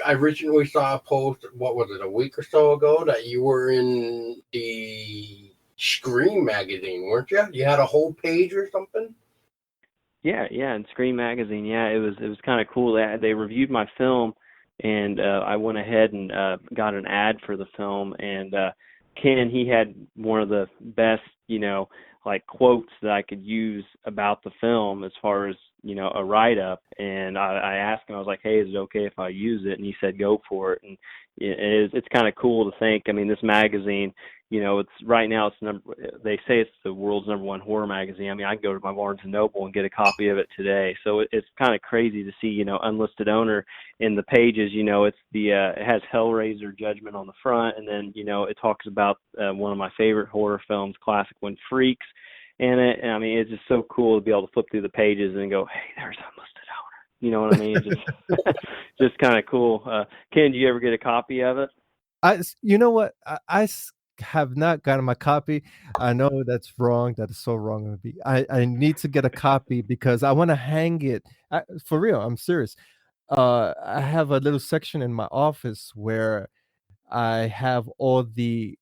I recently saw a post. What was it? A week or so ago that you were in the Scream magazine, weren't you? You had a whole page or something. Yeah, in Scream Magazine. Yeah, it was kind of cool. They reviewed my film, and I went ahead and got an ad for the film. And Ken, he had one of the best, like quotes that I could use about the film as far as a write up. And I asked him, I was like, "Hey, is it okay if I use it?" And he said, "Go for it." And it's kind of cool to think. I mean, this magazine, it's right now they say it's the world's #1 horror magazine. I mean, I can go to my Barnes and Noble and get a copy of it today. So it's kind of crazy to see, Unlisted Owner in the pages. It has Hellraiser Judgment on the front, and then, it talks about one of my favorite horror films, classic one, Freaks. And I mean, it's just so cool to be able to flip through the pages and go, "Hey, there's Unlisted Owner." You know what I mean? It's just, just kind of cool. Ken, do you ever get a copy of it? You know what? Have not gotten my copy. I know that's wrong. That is so wrong of me. I need to get a copy because I want to hang it. For real, I'm serious. I have a little section in my office where I have all the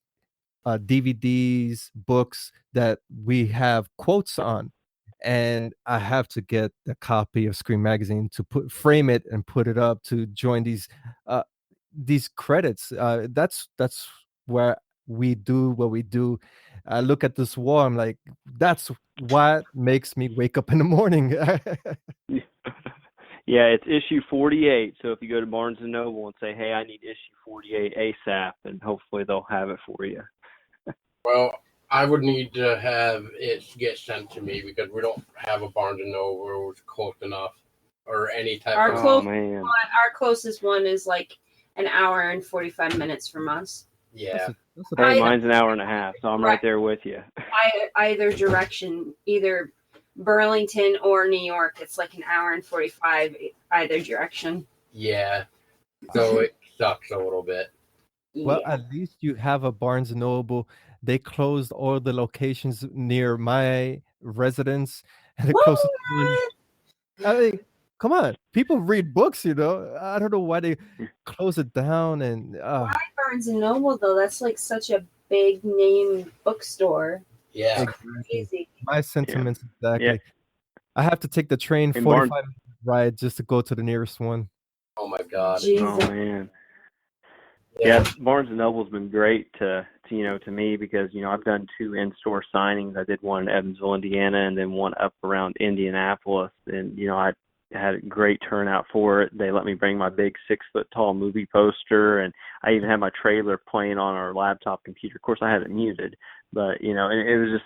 DVDs, books that we have quotes on, and I have to get the copy of Scream Magazine to frame it and put it up to join uh, these credits. That's where we do what we do. I look at this wall. I'm like, that's what makes me wake up in the morning. Yeah, it's issue 48. So if you go to Barnes and Noble and say, "Hey, I need issue 48 ASAP," and hopefully they'll have it for you. Well, I would need to have it get sent to me because we don't have a Barnes and Noble where it's close enough or any type Our of. Oh man. our closest one is like an hour and 45 minutes from us. Yeah. Hey, mine's an hour and a half, so I'm right there with you. Either direction, either Burlington or New York, it's like an hour and 45 either direction. Yeah. So it sucks a little bit. Well, Yeah. at least you have a Barnes& and Noble. They closed all the locations near my residence, and the closest one. I mean, come on, people read books, I don't know why they close it down. And Why Barnes and Noble though? That's like such a big name bookstore. Yeah. Easy. my sentiments exactly. Yeah. I have to take the train And 45 minute ride just to go to the nearest one. Oh my God. Jesus. Oh man. Yeah, Barnes and Noble's been great to me because I've done 2 in-store signings. I did one in Evansville, Indiana, and then one up around Indianapolis, and I had a great turnout for it. They let me bring my big 6-foot tall movie poster, and I even had my trailer playing on our laptop computer. Of course, I had it muted, but it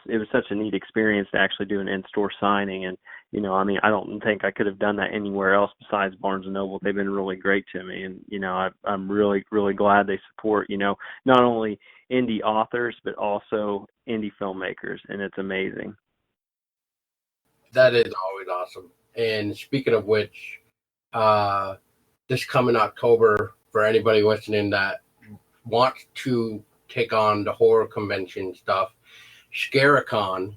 was such a neat experience to actually do an in-store signing. And I mean, I don't think I could have done that anywhere else besides Barnes and Noble. They've been really great to me, and I'm really, really glad they support not only indie authors but also indie filmmakers, and it's amazing. That is always awesome. And speaking of which, this coming October, for anybody listening that wants to take on the horror convention stuff, Scaricon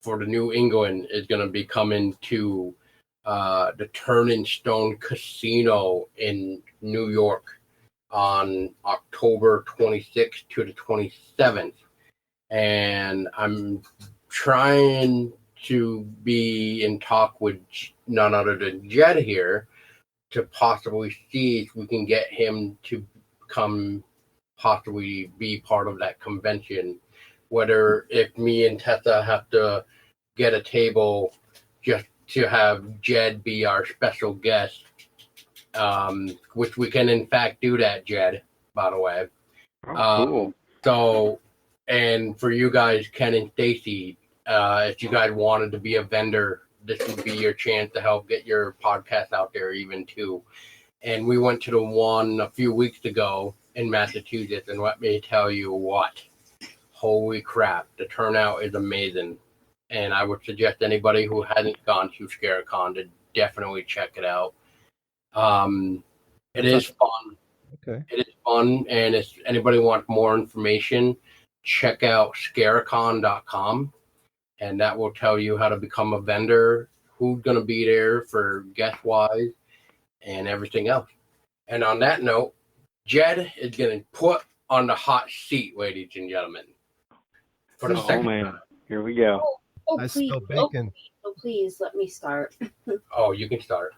for the New England is going to be coming to the Turning Stone Casino in New York on October 26th to the 27th. And I'm trying to be in talk with none other than Jed here to possibly see if we can get him to come possibly be part of that convention. Whether if me and Tessa have to get a table just to have Jed be our special guest, which we can in fact do that, Jed, by the way. Oh, cool. So, and for you guys, Ken and Stacy, if you guys wanted to be a vendor, this would be your chance to help get your podcast out there even too. And we went to the one a few weeks ago in Massachusetts, and let me tell you what, holy crap, the turnout is amazing. And I would suggest anybody who hasn't gone to Scaricon to definitely check it out. It is fun. Okay. It is fun, and if anybody wants more information, check out scaricon.com, and that will tell you how to become a vendor, who's going to be there for guest-wise, and everything else. And on that note, Jed is getting put on the hot seat, ladies and gentlemen. For the Oh second man, time. here we go. Oh, I please. smell Oh, bacon. please, let me start. Oh, you can start.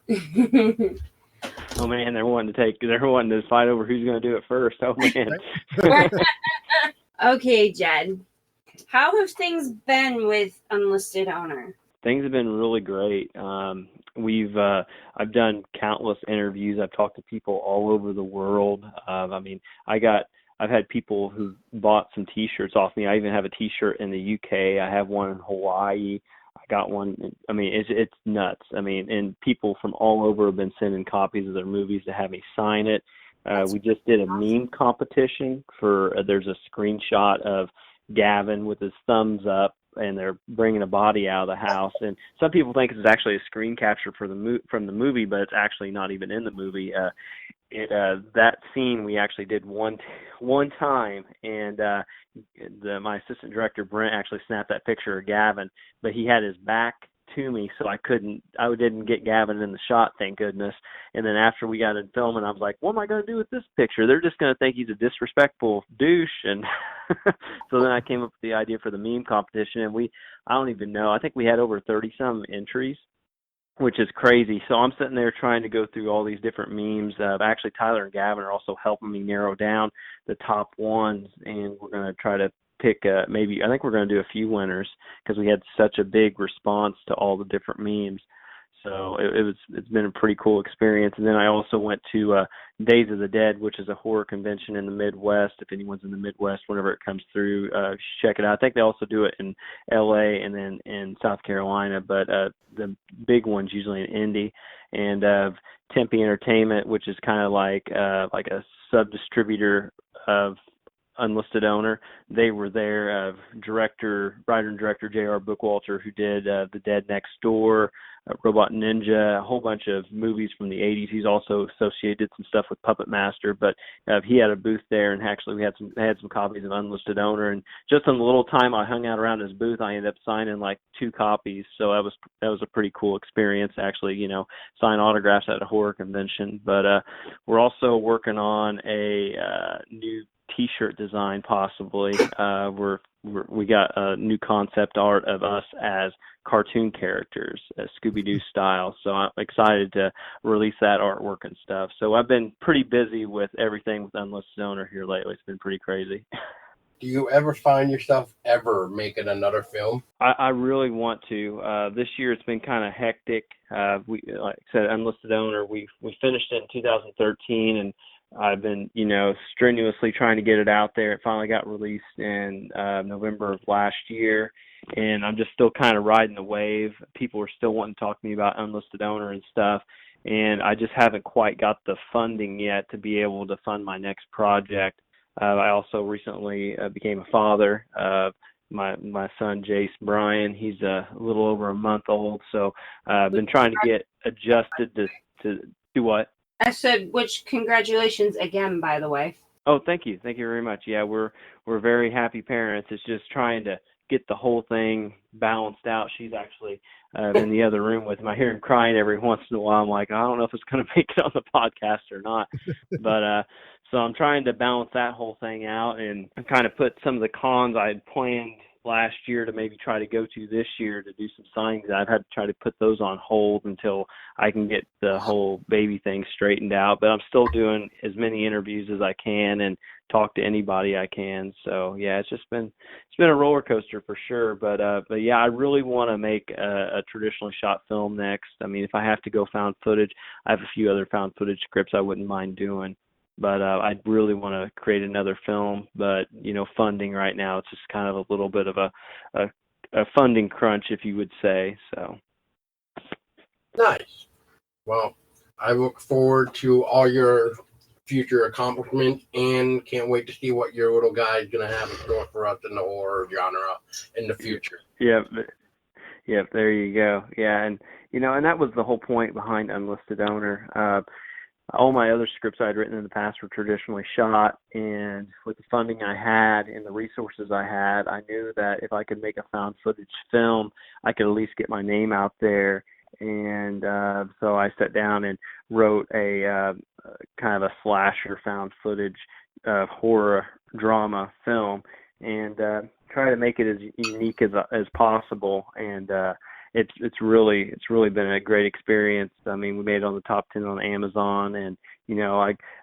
Oh man, they're wanting to fight over who's going to do it first. Oh man. Okay, Jed. How have things been with Unlisted Owner? Things have been really great. I've done countless interviews. I've talked to people all over the world. I've had people who bought some T-shirts off me. I even have a T-shirt in the UK. I have one in Hawaii. I got one. I mean, it's nuts. I mean, and people from all over have been sending copies of their movies to have me sign it. We just did a meme competition for. There's a screenshot of Gavin with his thumbs up, and they're bringing a body out of the house. And some people think it's actually a screen capture from the movie, but it's actually not even in the movie. That scene we actually did one time, and my assistant director Brent actually snapped that picture of Gavin, but he had his back to me, so I didn't get Gavin in the shot, thank goodness. And then after we got in filming, I was like, what am I going to do with this picture? They're just going to think he's a disrespectful douche. And so then I came up with the idea for the meme competition, and I don't even know, I think we had over 30 some entries, which is crazy. So I'm sitting there trying to go through all these different memes. Actually, Tyler and Gavin are also helping me narrow down the top ones, and we're going to try to pick I think we're going to do a few winners because we had such a big response to all the different memes. So it's been a pretty cool experience. And then I also went to Days of the Dead, which is a horror convention in the Midwest. If anyone's in the Midwest, whenever it comes through, check it out. I think they also do it in LA and then in South Carolina, but the big one's usually in Indy. And Tempe Entertainment, which is kind of like a sub-distributor of Unlisted Owner. They were there. Writer and director J.R. Bookwalter, who did The Dead Next Door, Robot Ninja, a whole bunch of movies from the 80s. He's also did some stuff with Puppet Master, but he had a booth there, and actually we had some copies of Unlisted Owner. And just in the little time I hung out around his booth, I ended up signing like 2 copies. So that was a pretty cool experience, actually, sign autographs at a horror convention. But we're also working on a new T-shirt design, possibly. We got a new concept art of us as cartoon characters, Scooby-Doo style. So I'm excited to release that artwork and stuff. So I've been pretty busy with everything with Unlisted Owner here lately. It's been pretty crazy. Do you ever find yourself ever making another film? I really want to. This year it's been kind of hectic. Like I said, Unlisted Owner, we finished it in 2013, and I've been, strenuously trying to get it out there. It finally got released in November of last year, and I'm just still kind of riding the wave. People are still wanting to talk to me about Unlisted Owner and stuff, and I just haven't quite got the funding yet to be able to fund my next project. I also recently became a father. My son, Jace Bryan, he's a little over a month old, so I've been trying to get adjusted to do what? I said, which congratulations again, by the way. Oh, thank you. Thank you very much. Yeah, we're very happy parents. It's just trying to get the whole thing balanced out. She's actually in the other room with him. I hear him crying every once in a while. I'm like, I don't know if it's going to make it on the podcast or not. But so I'm trying to balance that whole thing out and kind of put some of the cons I had planned last year to maybe try to go to this year to do some signings. I've had to try to put those on hold until I can get the whole baby thing straightened out. But I'm still doing as many interviews as I can and talk to anybody I can. So yeah, it's been a roller coaster for sure. But yeah, I really want to make a traditionally shot film next. I mean, if I have to go found footage, I have a few other found footage scripts I wouldn't mind doing. But I really want to create another film. But, funding right now, it's just kind of a little bit of a funding crunch, if you would say. So Nice. Well, I look forward to all your future accomplishments and can't wait to see what your little guy is going to have in store for us in the horror genre in the future. Yeah, there you go. Yeah, and, and that was the whole point behind Unlisted Owner. All my other scripts I'd written in the past were traditionally shot, and with the funding I had and the resources I had, I knew that if I could make a found footage film, I could at least get my name out there and so I sat down and wrote a kind of a slasher found footage horror drama film, and try to make it as unique as possible. And it's really been a great experience. I mean, we made it on the top 10 on Amazon, and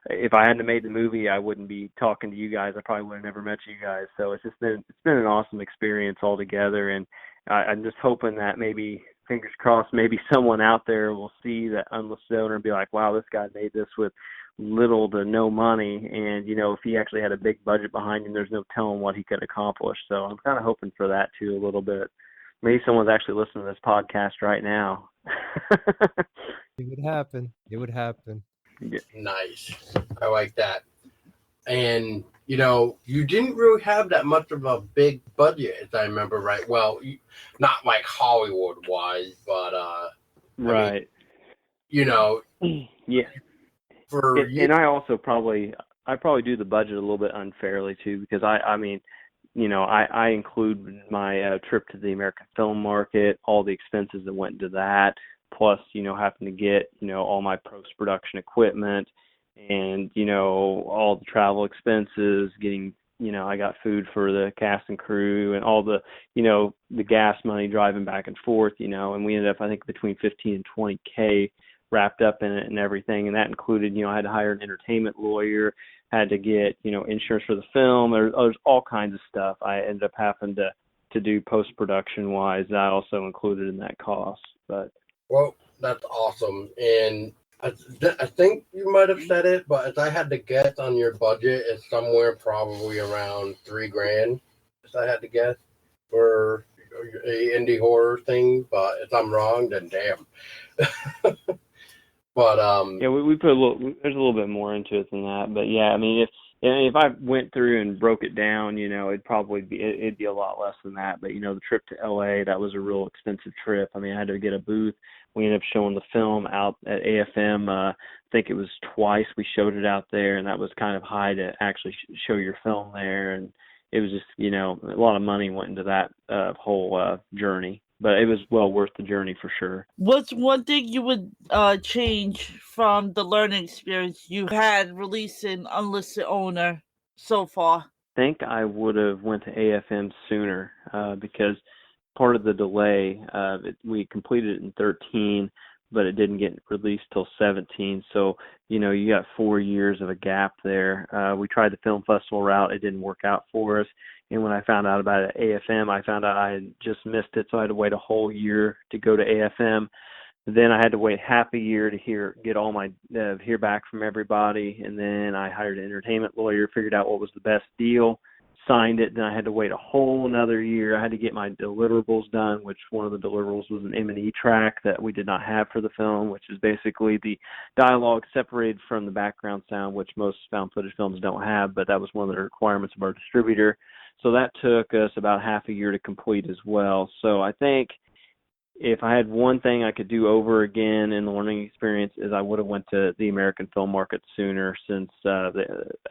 if I hadn't made the movie, I wouldn't be talking to you guys. I probably would have never met you guys. So it's been an awesome experience altogether, and I'm just hoping that maybe, fingers crossed, maybe someone out there will see that Unlisted owner and be like, wow, this guy made this with little to no money, and if he actually had a big budget behind him, there's no telling what he could accomplish. So I'm kind of hoping for that too a little bit. Maybe someone's actually listening to this podcast right now. It would happen. It would happen. Yeah. Nice. I like that. And, you didn't really have that much of a big budget, as I remember, right? Well, not like Hollywood-wise, but, right. Yeah. For you. And I also probably do the budget a little bit unfairly, too, because I mean, I include my trip to the American film market, all the expenses that went into that, plus, having to get, all my post-production equipment and, all the travel expenses, getting, I got food for the cast and crew and all the, the gas money driving back and forth, and we ended up, I think, between 15 and 20K wrapped up in it and everything. And that included, I had to hire an entertainment lawyer, had to get, insurance for the film. There's all kinds of stuff I ended up having to do post-production wise. That also included in that cost. But Well, that's awesome. And I think you might have said it, but if I had to guess on your budget, it's somewhere probably around $3,000, if I had to guess, for a indie horror thing. But if I'm wrong, then damn. But yeah, we put there's a little bit more into it than that. But yeah, I mean, if I went through and broke it down, it'd be a lot less than that. But the trip to LA, that was a real expensive trip. I mean, I had to get a booth. We ended up showing the film out at AFM. I think it was twice we showed it out there, and that was kind of high to actually show your film there. And it was just, a lot of money went into that whole journey. But it was well worth the journey for sure. What's one thing you would change from the learning experience you had releasing Unlisted Owner so far? I think I would have went to AFM sooner because part of the delay, we completed it in 13, but it didn't get released till 17. So, you got 4 years of a gap there. We tried the film festival route. It didn't work out for us. And when I found out about it at AFM, I found out I had just missed it. So I had to wait a whole year to go to AFM. Then I had to wait half a year to hear back from everybody. And then I hired an entertainment lawyer, figured out what was the best deal, signed it. Then I had to wait a whole another year. I had to get my deliverables done, which one of the deliverables was an M&E track that we did not have for the film, which is basically the dialogue separated from the background sound, which most found footage films don't have, but that was one of the requirements of our distributor. So that took us about half a year to complete as well. So I think if I had one thing I could do over again in the learning experience is I would have went to the American film market sooner, since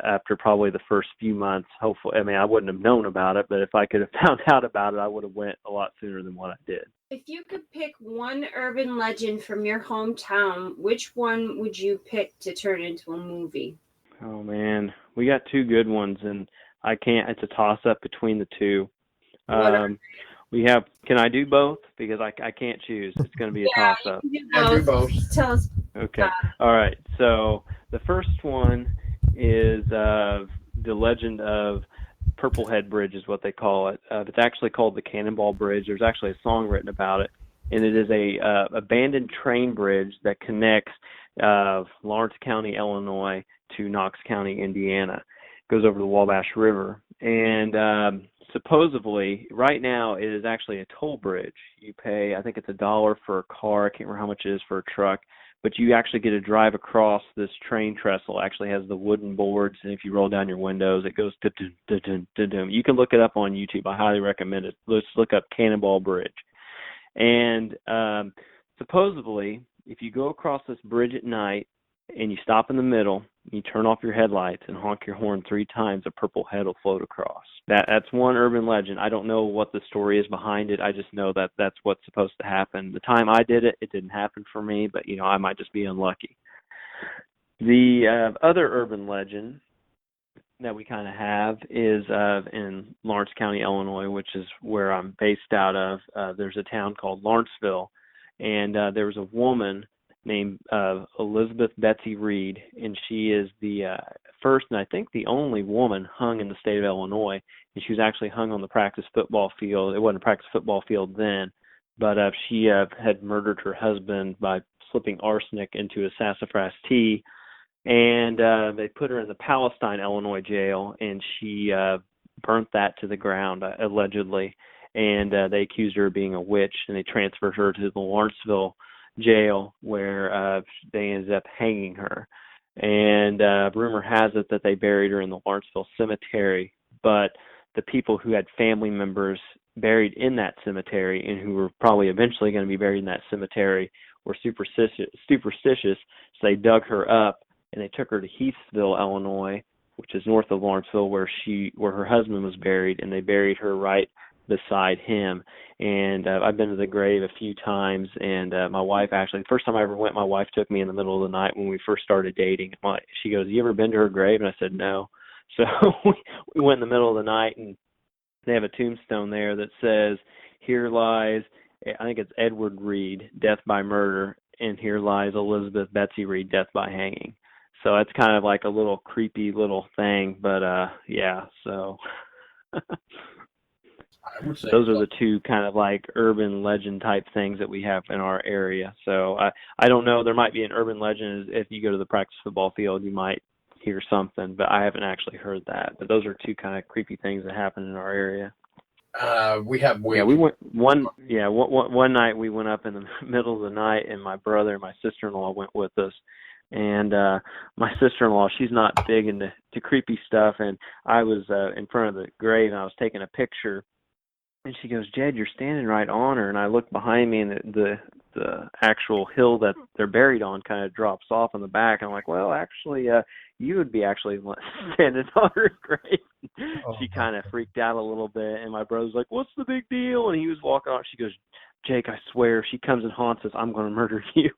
after probably the first few months, hopefully, I mean, I wouldn't have known about it, but if I could have found out about it, I would have went a lot sooner than what I did. If you could pick one urban legend from your hometown, which one would you pick to turn into a movie? Oh, man. We got two good ones, and it's a toss-up between the two. Can I do both? Because I can't choose. It's going to be a toss-up. Do both. Tell us. Okay. All right. So the first one is the legend of Purple Head Bridge is what they call it. It's actually called the Cannonball Bridge. There's actually a song written about it, and it is a abandoned train bridge that connects Lawrence County, Illinois, to Knox County, Indiana. It goes over the Wabash River, and supposedly, right now, it is actually a toll bridge. You pay, I think it's $1 for a car. I can't remember how much it is for a truck, but you actually get to drive across this train trestle. It actually has the wooden boards, and if you roll down your windows, it goes da-dum. You can look it up on YouTube. I highly recommend it. Let's look up Cannonball Bridge. And supposedly, if you go across this bridge at night and you stop in the middle, You turn off your headlights and honk your horn 3 times, a purple head will float across. That's one urban legend. I don't know what the story is behind it. I just know that that's what's supposed to happen. The time I did it, it didn't happen for me, but, I might just be unlucky. The other urban legend that we kind of have is in Lawrence County, Illinois, which is where I'm based out of. There's a town called Lawrenceville, and there was a woman named Elizabeth Betsy Reed, and she is the first and I think the only woman hung in the state of Illinois, and she was actually hung on the practice football field. It wasn't a practice football field then, but she had murdered her husband by slipping arsenic into a sassafras tea, and they put her in the Palestine, Illinois jail, and she burnt that to the ground, allegedly, and they accused her of being a witch, and they transferred her to the Lawrenceville jail, where they ended up hanging her. And rumor has it that they buried her in the Lawrenceville cemetery, but the people who had family members buried in that cemetery and who were probably eventually going to be buried in that cemetery were superstitious, so they dug her up and they took her to Heathsville, Illinois, which is north of Lawrenceville, where her husband was buried, and they buried her right beside him. And I've been to the grave a few times, and my wife actually, the first time I ever went, my wife took me in the middle of the night when we first started dating. She goes, "You ever been to her grave?" And I said, "No." So we went in the middle of the night, and they have a tombstone there that says, "Here lies," I think it's Edward Reed, death by murder, and "Here lies Elizabeth Betsy Reed, death by hanging." So it's kind of like a little creepy little thing, but yeah, so I would say those are the two kind of like urban legend type things that we have in our area. So I don't know, there might be an urban legend. If you go to the practice football field, you might hear something, but I haven't actually heard that. But those are two kind of creepy things that happen in our area. We have we went one night. We went up in the middle of the night, and my brother and my sister-in-law went with us. And my sister-in-law, she's not big into creepy stuff, and I was in front of the grave, and I was taking a picture, and she goes, "Jed, you're standing right on her." And I look behind me, and the actual hill that they're buried on kind of drops off in the back. And I'm like, "Well, actually, you would be actually standing on her grave." She kind of freaked out a little bit, and my brother's like, "What's the big deal?" And he was walking off. She goes, "Jake, I swear, if she comes and haunts us, I'm going to murder you."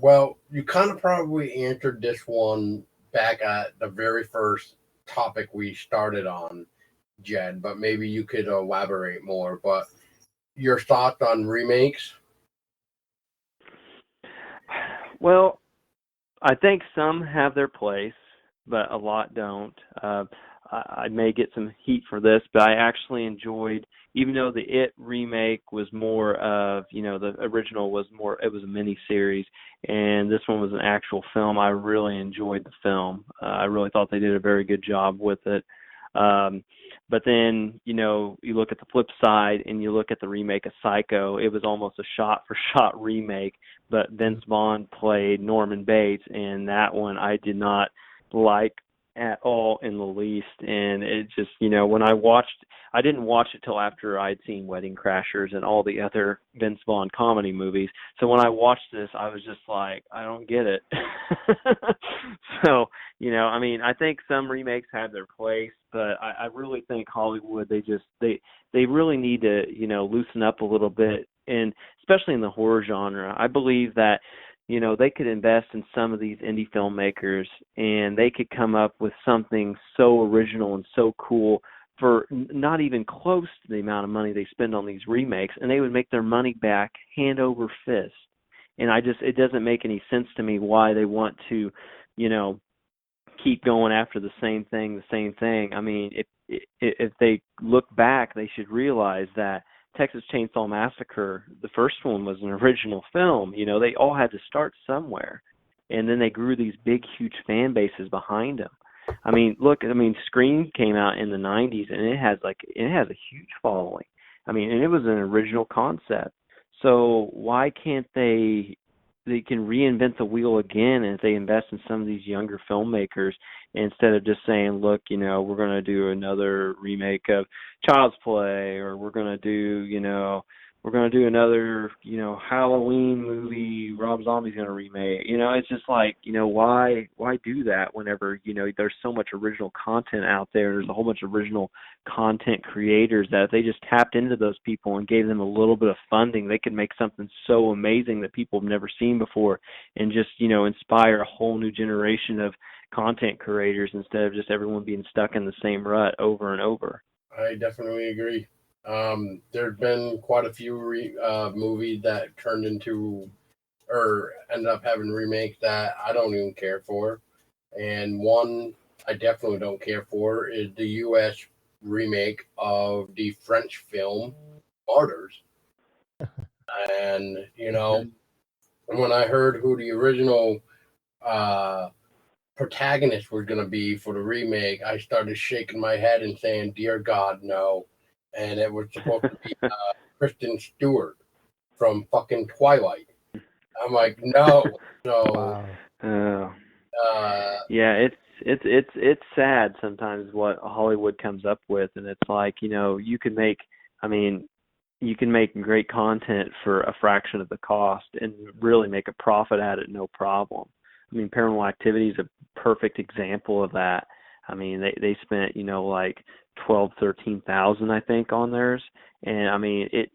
Well, you kind of probably answered this one back at the very first topic we started on, Jed, but maybe you could elaborate more. But your thoughts on remakes? Well, I think some have their place, but a lot don't. I may get some heat for this, but I actually enjoyed, even though the It remake was more of, the original was more, it was a mini-series, and this one was an actual film. I really enjoyed the film. I really thought they did a very good job with it. But then, you look at the flip side and you look at the remake of Psycho, it was almost a shot-for-shot remake, but Vince Vaughn played Norman Bates, and that one I did not like at all in the least. And it just, when I didn't watch it till after I'd seen Wedding Crashers and all the other Vince Vaughn comedy movies. So when I watched this, I was just like, I don't get it. So, I think some remakes have their place, but I really think Hollywood, they really need to, loosen up a little bit, and especially in the horror genre. I believe that, they could invest in some of these indie filmmakers, and they could come up with something so original and so cool for not even close to the amount of money they spend on these remakes, and they would make their money back hand over fist. And it doesn't make any sense to me why they want to, keep going after the same thing. I mean, if they look back, they should realize that Texas Chainsaw Massacre, the first one, was an original film. They all had to start somewhere, and then they grew these big, huge fan bases behind them. I mean, Scream came out in the 90s, and it has a huge following. I mean, and it was an original concept. So why can't they can reinvent the wheel again, and if they invest in some of these younger filmmakers, instead of just saying, look, we're going to do another remake of Child's Play, or we're going to do we're going to do another, Halloween movie Rob Zombie's going to remake. It's just like, why do that whenever, there's so much original content out there. There's a whole bunch of original content creators that if they just tapped into those people and gave them a little bit of funding, they could make something so amazing that people have never seen before and just, inspire a whole new generation of content creators instead of just everyone being stuck in the same rut over and over. I definitely agree. There's been quite a few movies that turned into or ended up having remakes that I don't even care for. And one I definitely don't care for is the U.S. remake of the French film Martyrs. And, when I heard who the original protagonist was going to be for the remake, I started shaking my head and saying, "Dear God, no." And it was supposed to be Kristen Stewart from fucking Twilight. I'm like, no. So, Wow. yeah, it's sad sometimes what Hollywood comes up with, and it's like, you can make great content for a fraction of the cost and really make a profit at it, no problem. Paranormal Activity is a perfect example of that. They spent, like 12,000-13,000, I think, on theirs, and it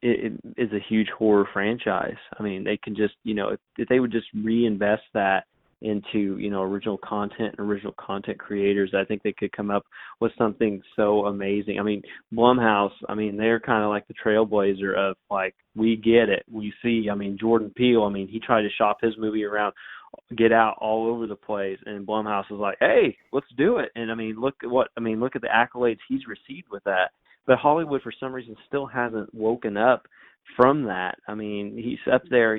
is a huge horror franchise. They can just, if they would just reinvest that into, original content and original content creators, I think they could come up with something so amazing. Blumhouse, they're kind of like the trailblazer of like, we get it, we see. Jordan Peele, he tried to shop his movie around Get Out all over the place, and Blumhouse was like, hey, let's do it. And look at the accolades he's received with that. But Hollywood, for some reason, still hasn't woken up from that. He's up there,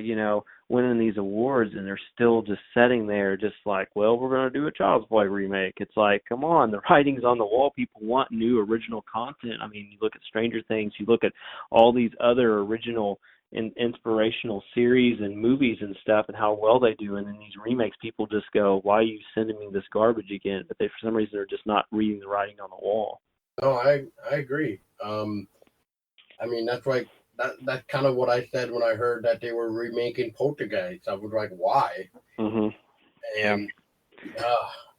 winning these awards, and they're still just sitting there just like, well, we're going to do a Child's Play remake. It's like, come on, the writing's on the wall. People want new original content. You look at Stranger Things, you look at all these other original and inspirational series and movies and stuff and how well they do, and then these remakes, people just go, why are you sending me this garbage again? But they, for some reason, are just not reading the writing on the wall. No, I agree. That's like that's kind of what I said when I heard that they were remaking Poltergeist. I was like, why? Mm-hmm. And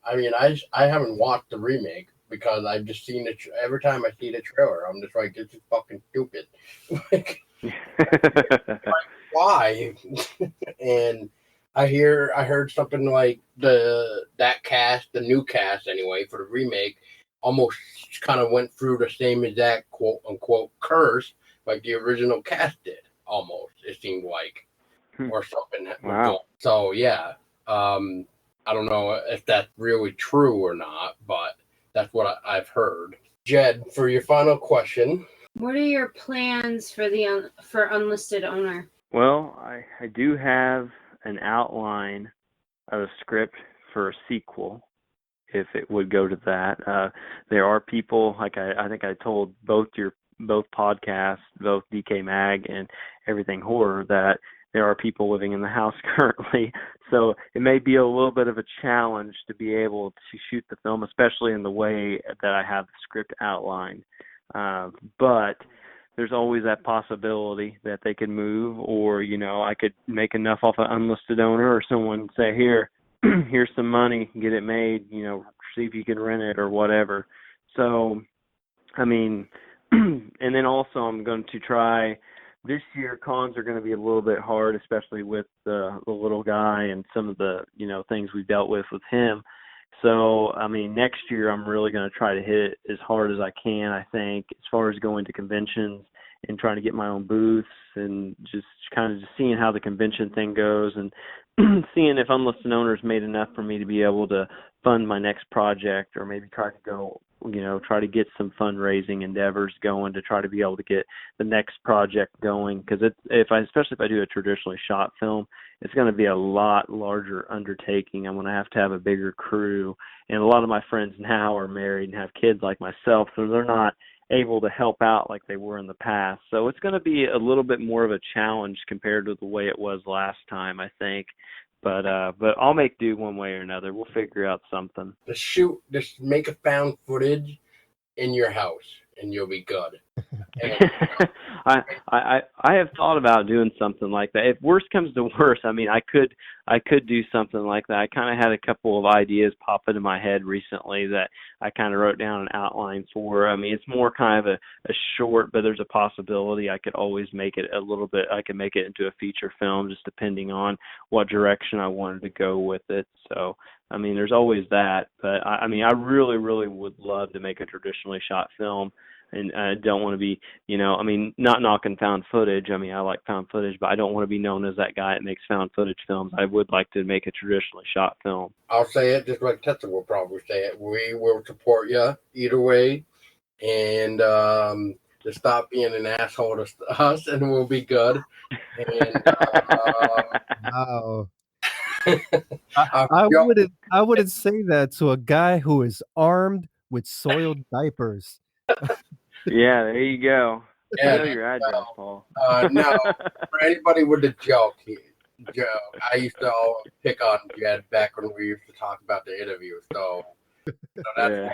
I haven't watched the remake because I've just seen it. Every time I see the trailer, I'm just like, this is fucking stupid. like, why? And I heard something like the new cast anyway for the remake, almost kind of went through the same exact quote unquote curse like the original cast did. Almost, it seemed like, or something. Wow. So yeah, I don't know if that's really true or not, but that's what I've heard. Jed, for your final question, what are your plans for for Unlisted Owner? Well, I do have an outline of a script for a sequel, if it would go to that. There are people, like I think I told both podcasts, both DecayMag and Everything Horror, that there are people living in the house currently. So it may be a little bit of a challenge to be able to shoot the film, especially in the way that I have the script outlined. But there's always that possibility that they could move, or, I could make enough off an Unlisted Owner, or someone say, here's some money, get it made, see if you can rent it or whatever. So, and then also I'm going to try, this year cons are going to be a little bit hard, especially with the little guy and some of the, things we've dealt with him. So, next year I'm really going to try to hit it as hard as I can, I think, as far as going to conventions and trying to get my own booths and just kind of seeing how the convention thing goes and seeing if Unlisted Owners made enough for me to be able to fund my next project, or maybe try to go, try to get some fundraising endeavors going to try to be able to get the next project going. Because especially if I do a traditionally shot film, it's going to be a lot larger undertaking. I'm going to have a bigger crew, and a lot of my friends now are married and have kids like myself, so they're not able to help out like they were in the past. So it's going to be a little bit more of a challenge compared to the way it was last time, I think. But I'll make do one way or another. We'll figure out something. Just make a found footage in your house and you'll be good. And, I have thought about doing something like that. If worst comes to worst, I mean, I could do something like that. I kind of had a couple of ideas pop into my head recently that I kind of wrote down an outline for. I mean, it's more kind of a short, but there's a possibility I could always make it a little bit. I could make it into a feature film, just depending on what direction I wanted to go with it. So, I mean, there's always that. But I mean, I really, really would love to make a traditionally shot film. And I don't want to be, you know, I mean, not knocking found footage. I mean, I like found footage, but I don't want to be known as that guy that makes found footage films. I would like to make a traditionally shot film. I'll say it just like Tetsu will probably say it. We will support you either way. And just stop being an asshole to us, and we'll be good. And Wow. I wouldn't say that to a guy who is armed with soiled diapers. Yeah, there you go. Yeah, I know your address, Paul. no, for anybody with a joke, I used to all pick on Jed back when we used to talk about the interview. So that's why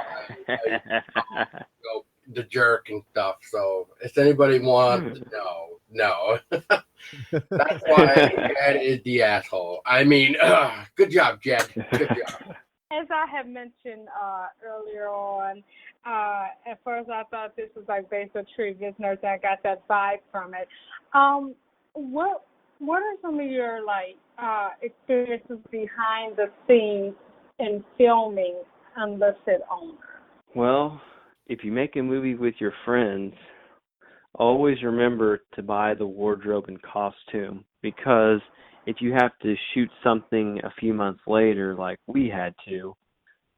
I go the jerk and stuff. So if anybody wants to know, no. That's why Jed is the asshole. I mean, good job, Jed. Good job. As I have mentioned earlier on, at first I thought this was like basic trivia nursing. I got that vibe from it. What are some of your experiences behind the scenes in filming Unlisted Owner? Well, if you make a movie with your friends, always remember to buy the wardrobe and costume, because if you have to shoot something a few months later like we had to,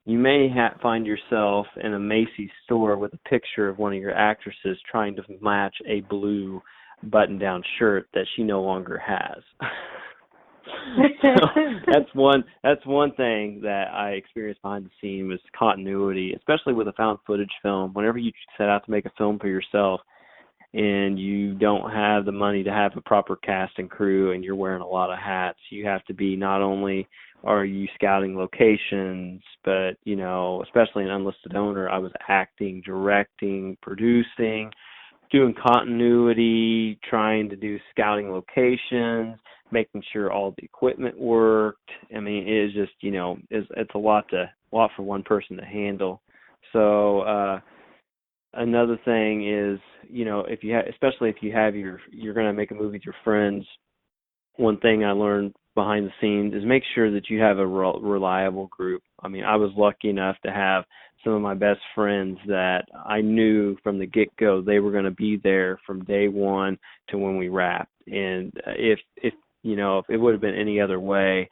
you may find yourself in a Macy's store with a picture of one of your actresses trying to match a blue button-down shirt that she no longer has. So that's one thing that I experienced behind the scene was continuity, especially with a found footage film. Whenever you set out to make a film for yourself, and you don't have the money to have a proper cast and crew, and you're wearing a lot of hats, you have to be, not only are you scouting locations, but, you know, especially in Unlisted Owner, I was acting, directing, producing, doing continuity, trying to do scouting locations, making sure all the equipment worked. I mean, it is just, you know, it's a lot for one person to handle. So, another thing is, you know, especially if you're going to make a movie with your friends, one thing I learned behind the scenes is make sure that you have a reliable group. I mean, I was lucky enough to have some of my best friends that I knew from the get-go they were going to be there from day one to when we wrapped. And if you know, if it would have been any other way,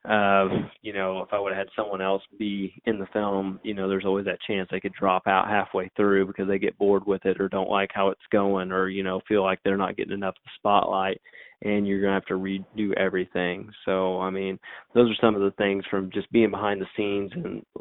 you know, if I would have had someone else be in the film, you know, there's always that chance they could drop out halfway through because they get bored with it or don't like how it's going, or, you know, feel like they're not getting enough of the spotlight, and you're going to have to redo everything. So, I mean, those are some of the things from just being behind the scenes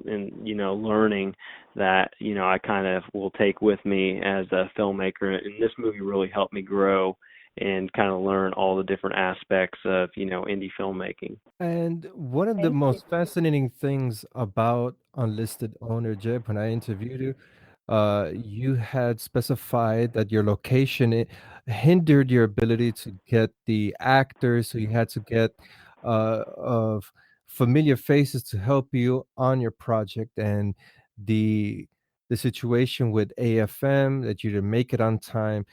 and you know, learning that, you know, I kind of will take with me as a filmmaker. And this movie really helped me grow and kind of learn all the different aspects of, you know, indie filmmaking. And one of the Thank you. most fascinating things about Unlisted Owner, Jeb, when I interviewed you, you had specified that your location hindered your ability to get the actors, so you had to get of familiar faces to help you on your project, and the situation with AFM that you didn't make it on time.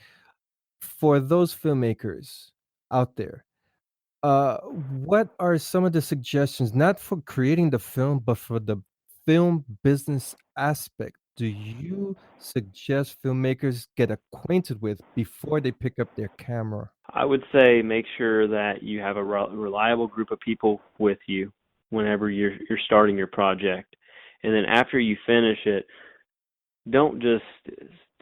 For those filmmakers out there, what are some of the suggestions, not for creating the film, but for the film business aspect? Do you suggest filmmakers get acquainted with before they pick up their camera? I would say make sure that you have a reliable group of people with you whenever you're starting your project. And then after you finish it, don't just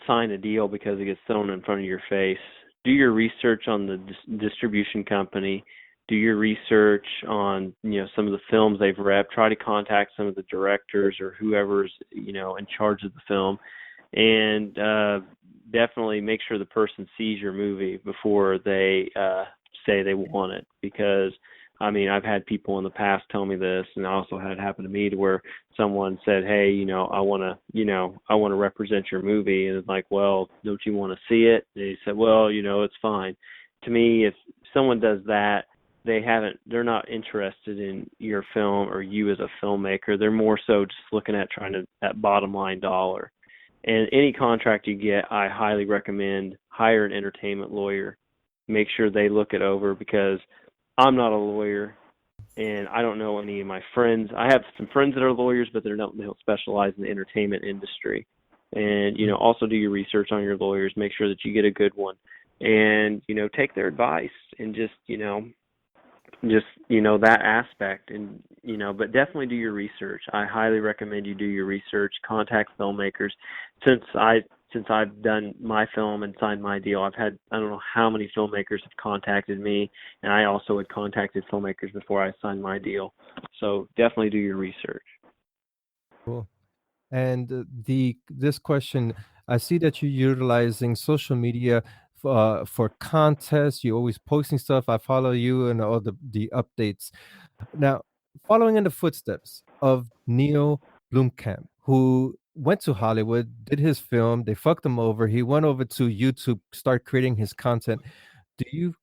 sign a deal because it gets thrown in front of your face. Do your research on the distribution company. Do your research on, you know, some of the films they've repped. Try to contact some of the directors or whoever's, you know, in charge of the film, and definitely make sure the person sees your movie before they say they want it, because I mean, I've had people in the past tell me this, and I also had it happen to me to where someone said, "Hey, I want to represent your movie," and it's like, "Well, don't you want to see it?" And he said, "Well, it's fine." To me, if someone does that, they're not interested in your film or you as a filmmaker. They're more so just looking at that bottom line dollar. And any contract you get, I highly recommend hire an entertainment lawyer. Make sure they look it over, because I'm not a lawyer and I don't know any of my friends. I have some friends that are lawyers, but they don't specialize in the entertainment industry. And, also do your research on your lawyers. Make sure that you get a good one. And, take their advice and just that aspect. And, but definitely do your research. I highly recommend you do your research, contact filmmakers. Since I've done my film and signed my deal, I've had, I don't know how many filmmakers have contacted me, and I also had contacted filmmakers before I signed my deal. So definitely do your research. Cool. And this question, I see that you're utilizing social media for contests. You're always posting stuff. I follow you and all the updates. Now, following in the footsteps of Neil Blomkamp, who went to Hollywood, did his film, they fucked him over. He went over to YouTube, start creating his content. Do you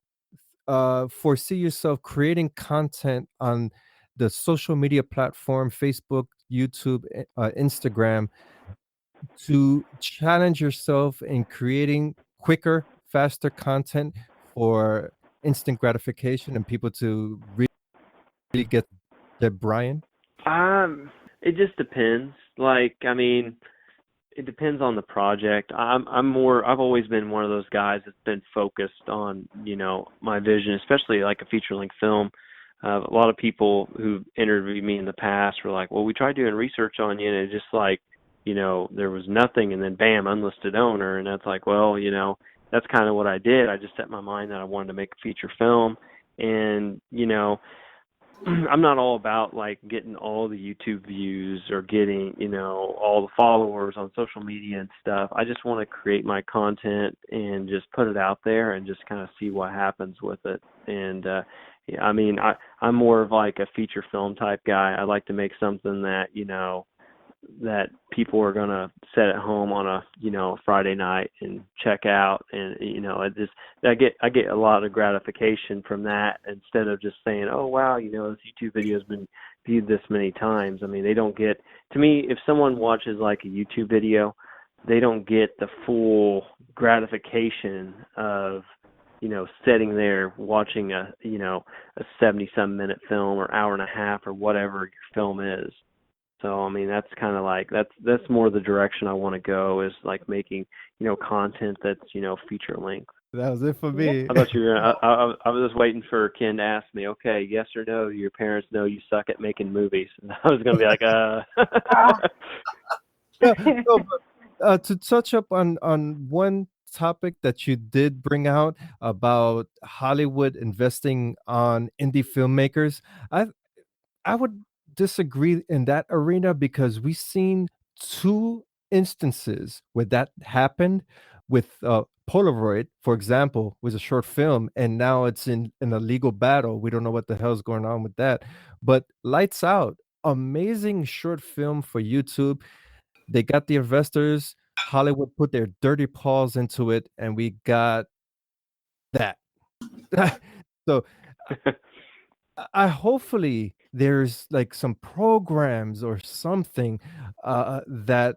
foresee yourself creating content on the social media platform, Facebook, YouTube, Instagram, to challenge yourself in creating quicker, faster content for instant gratification and people to really get their Brian? It just depends. Like, I mean, it depends on the project. I've always been one of those guys that's been focused on, my vision, especially like a feature-length film. A lot of people who interviewed me in the past were like, well, we tried doing research on you, and it's just like, there was nothing, and then bam, unlisted owner. And that's like, well, that's kind of what I did. I just set my mind that I wanted to make a feature film. And, I'm not all about like getting all the YouTube views or getting, all the followers on social media and stuff. I just want to create my content and just put it out there and just kind of see what happens with it. And, I mean, I'm more of like a feature film type guy. I like to make something that, that people are going to sit at home on a, Friday night and check out. And, I get a lot of gratification from that, instead of just saying, oh, wow, this YouTube video has been viewed this many times. I mean, they don't get, to me, if someone watches like a YouTube video, they don't get the full gratification of, sitting there watching a 70-some minute film or hour and a half or whatever your film is. So, I mean, that's kind of like, that's more the direction I want to go, is like making, content that's, feature length. That was it for me. I thought you were gonna, I was just waiting for Ken to ask me, okay, yes or no, do your parents know you suck at making movies? And I was going to be like, No, but, to touch up on one topic that you did bring out about Hollywood investing on indie filmmakers, I would disagree in that arena, because we've seen two instances where that happened with Polaroid, for example, was a short film, and now it's in a legal battle. We don't know what the hell's going on with that. But Lights Out, amazing short film for YouTube. They got the investors. Hollywood put their dirty paws into it, and we got that. So I hopefully there's like some programs or something that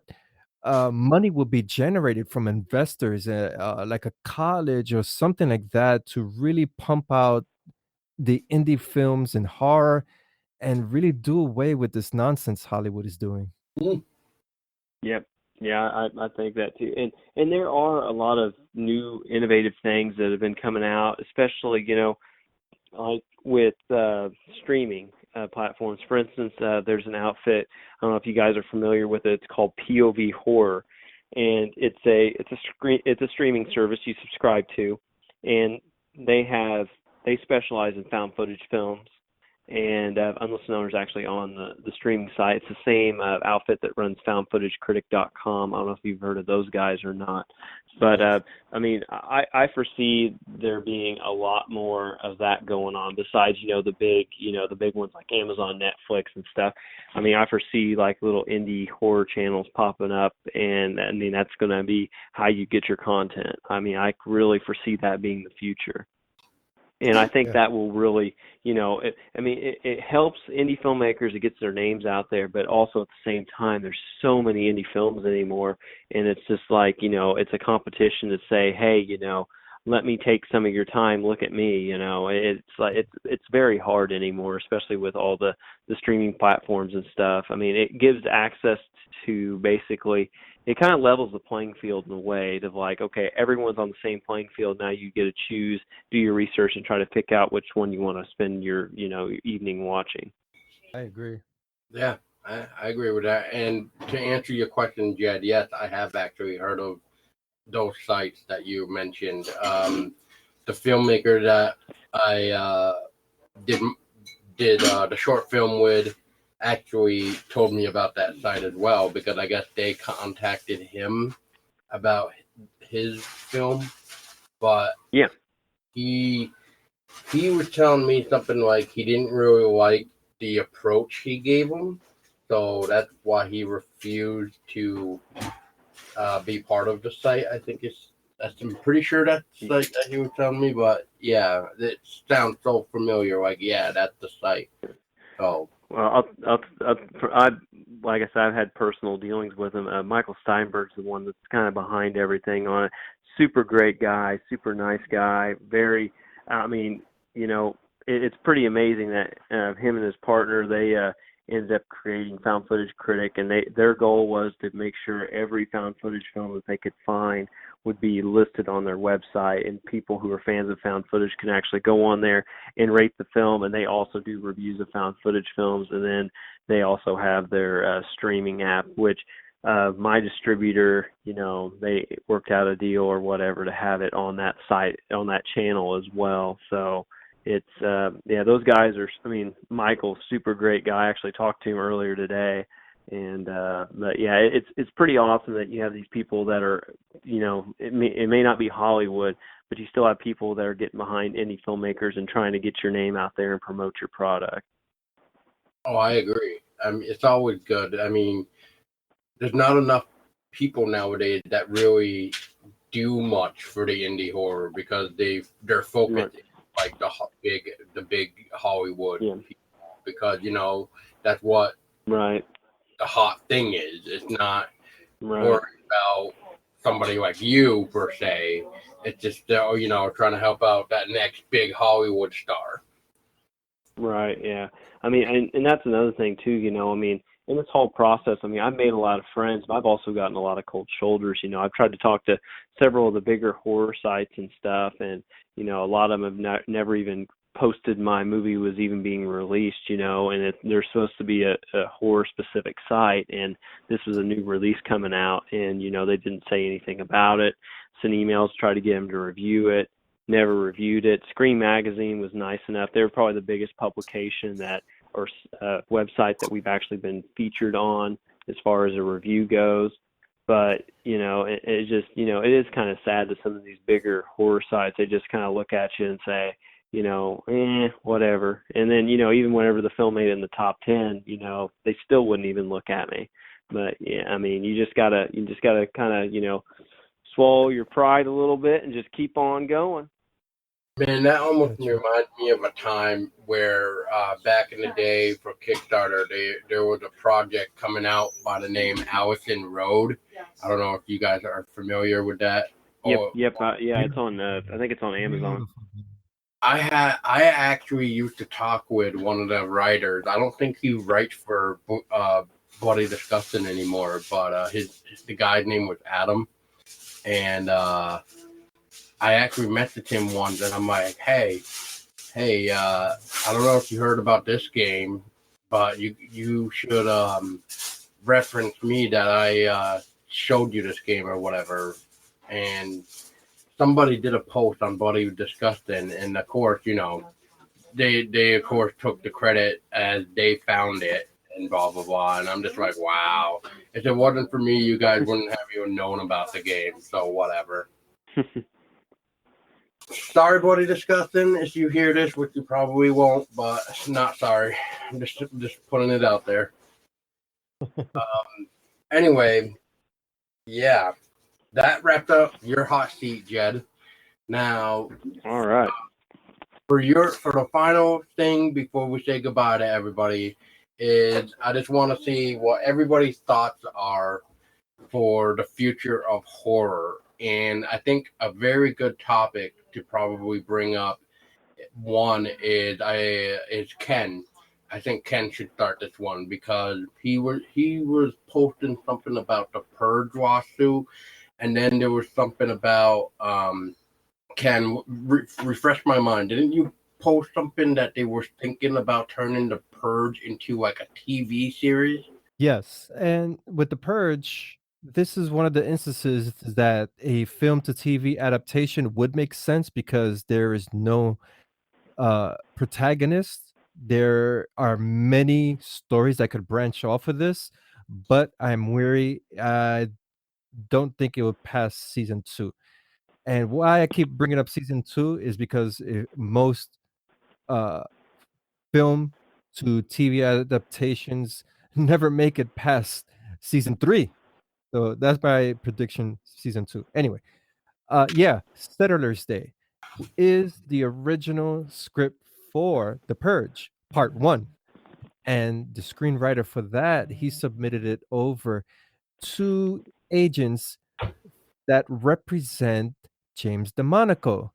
money will be generated from investors, like a college or something like that, to really pump out the indie films and horror and really do away with this nonsense Hollywood is doing. Yep. Yeah, I think that too. And there are a lot of new innovative things that have been coming out, especially, like with streaming platforms. For instance, there's an outfit, I don't know if you guys are familiar with it. It's called POV Horror, and it's a streaming service you subscribe to, and they specialize in found footage films. and Unlisted Owner is actually on the streaming site. It's the same outfit that runs FoundFootageCritic.com. I don't know if you've heard of those guys or not, but I mean, I foresee there being a lot more of that going on. Besides, the big ones like Amazon, Netflix, and stuff. I mean, I foresee like little indie horror channels popping up, and I mean that's going to be how you get your content. I mean, I really foresee that being the future. And I think that will really, it helps indie filmmakers. It gets their names out there, but also at the same time, there's so many indie films anymore. And it's just like, it's a competition to say, hey, let me take some of your time. Look at me. It's like, it's very hard anymore, especially with all the streaming platforms and stuff. I mean, it gives access to basically, it kind of levels the playing field in a way of like, okay, everyone's on the same playing field. Now you get to choose, do your research, and try to pick out which one you want to spend your, your evening watching. I agree. Yeah, I agree with that. And to answer your question, Jed, yes, I have actually heard of those sites that you mentioned. The filmmaker that I did the short film with actually told me about that site as well, because I guess they contacted him about his film, but yeah, he was telling me something like he didn't really like the approach he gave him, so that's why he refused to be part of the site. I'm pretty sure that's the site that he was telling me, but yeah, it sounds so familiar. Like, yeah, that's the site. So. Well, I like I said, I've had personal dealings with him. Michael Steinberg's the one that's kind of behind everything on it. Super great guy, super nice guy. Very, I mean, it's pretty amazing that him and his partner, they ended up creating Found Footage Critic, and their goal was to make sure every found footage film that they could find would be listed on their website, and people who are fans of found footage can actually go on there and rate the film. And they also do reviews of found footage films, and then they also have their streaming app, which my distributor, they worked out a deal or whatever to have it on that site, on that channel as well. So it's those guys are, I mean, Michael's super great guy. I actually talked to him earlier today. And but yeah, it's pretty awesome that you have these people that are, it may not be Hollywood, but you still have people that are getting behind indie filmmakers and trying to get your name out there and promote your product. Oh, I agree. I mean, it's always good. I mean, there's not enough people nowadays that really do much for the indie horror, because they're focused like the big Hollywood people, because that's what right. the hot thing is. It's not worried about somebody like you per se. It's just trying to help out that next big Hollywood star. Right. Yeah. I mean, and that's another thing too. I mean, in this whole process, I mean, I've made a lot of friends, but I've also gotten a lot of cold shoulders. I've tried to talk to several of the bigger horror sites and stuff, and a lot of them have never even posted my movie was even being released, and they're supposed to be a horror specific site, and this was a new release coming out, and they didn't say anything about it. Sent emails, tried to get them to review it, never reviewed it. Scream Magazine was nice enough. They're probably the biggest publication that, or website that we've actually been featured on as far as a review goes. But it just it is kind of sad that some of these bigger horror sites, they just kind of look at you and say, whatever. And then, even whenever the film made it in the top 10, they still wouldn't even look at me. But yeah, I mean, you just gotta kind of, swallow your pride a little bit and just keep on going. Man, that almost reminds me of a time where back in the day for Kickstarter, there was a project coming out by the name Allison Road. I don't know if you guys are familiar with that. Yep. Yeah, it's on. I think it's on Amazon. I actually used to talk with one of the writers. I don't think he writes for Bloody Disgusting anymore, but the guy's name was Adam, and I actually messaged him once, and I'm like, hey, I don't know if you heard about this game, but you should reference me that I showed you this game or whatever. And somebody did a post on Bloody Disgusting, and of course, they of course took the credit as they found it and blah blah blah, and I'm just like, wow. If it wasn't for me, you guys wouldn't have even known about the game. So whatever. Sorry, buddy, disgusting. If you hear this, which you probably won't, but not sorry. I'm just putting it out there. Anyway, yeah, that wrapped up your hot seat, Jed. Now, All right. for the final thing before we say goodbye to everybody, is I just want to see what everybody's thoughts are for the future of horror. And I think a very good topic to probably bring up one is Ken. I think Ken should start this one because he was posting something about the Purge lawsuit, and then there was something about Ken, refresh my mind. Didn't you post something that they were thinking about turning the Purge into like a TV series? Yes, and with The Purge, this is one of the instances that a film to TV adaptation would make sense because there is no protagonist. There are many stories that could branch off of this, but I'm weary. I don't think it would pass season 2. And why I keep bringing up season 2 is because most uh, film to TV adaptations never make it past season 3. So that's my prediction, season 2. Anyway, yeah, Settlers Day is the original script for The Purge, part 1. And the screenwriter for that, he submitted it over to agents that represent James DeMonaco.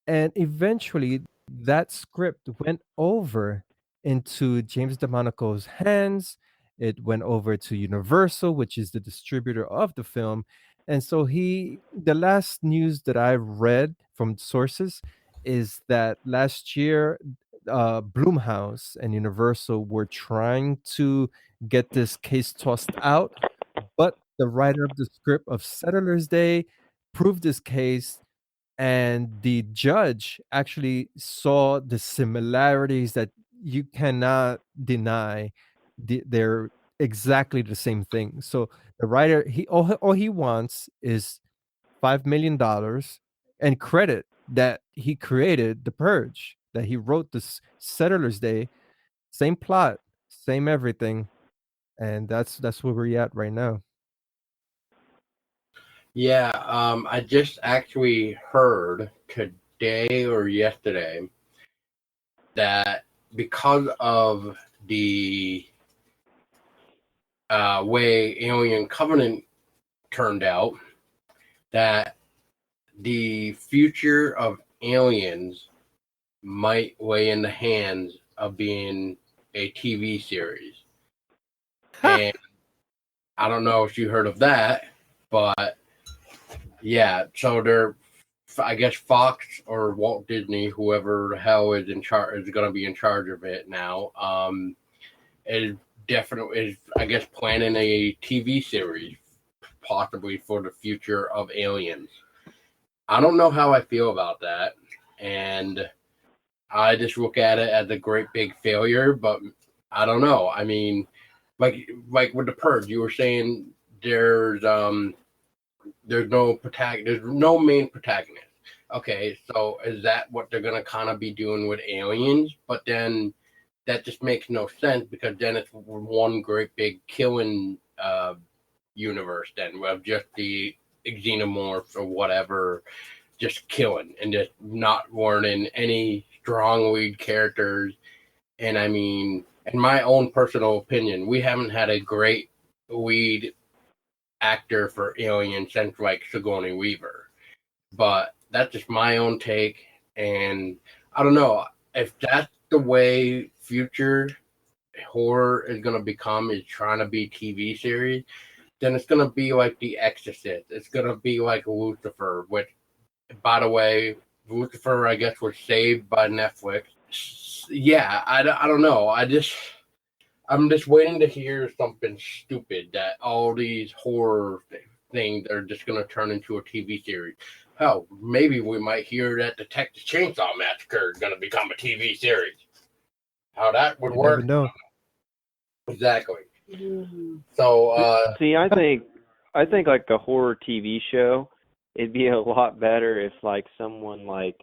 And eventually that script went over into James DeMonaco's hands. It went over to Universal, which is the distributor of the film. And so the last news that I read from sources is that last year, Blumhouse and Universal were trying to get this case tossed out, but the writer of the script of Settlers Day proved this case, and the judge actually saw the similarities that you cannot deny. They're exactly the same thing. So the writer, all he wants is $5 million and credit that he created The Purge, that he wrote this Settlers Day, same plot, same everything, and that's where we're at right now. Yeah, I just actually heard today or yesterday that because of the way Alien Covenant turned out, that the future of Aliens might lay in the hands of being a TV series. And I don't know if you heard of that, but yeah, so I guess Fox or Walt Disney, whoever the hell is in charge, is going to be in charge of it now. Is definitely I guess planning a TV series possibly for the future of Aliens. I don't know how I feel about that, and I just look at it as a great big failure. But I don't know. I mean, like with the Purge, you were saying there's no there's no main protagonist. Okay, so is that what they're gonna kind of be doing with Aliens? But then that just makes no sense because then it's one great big killing universe then of just the xenomorphs or whatever, just killing and just not warning any strong lead characters. And I mean, in my own personal opinion, we haven't had a great lead actor for Alien since like Sigourney Weaver. But that's just my own take, and I don't know if that's the way future horror is gonna become, is trying to be TV series. Then it's gonna be like The Exorcist. It's gonna be like Lucifer, which, by the way, Lucifer I guess was saved by Netflix. Yeah, I don't know. I'm just waiting to hear something stupid that all these horror things are just going to turn into a TV series. hell, maybe we might hear that the Texas Chainsaw Massacre is going to become a TV series. How that would You never work? know. Exactly. Mm. So, See, I think like a horror TV show, it'd be a lot better if like someone like,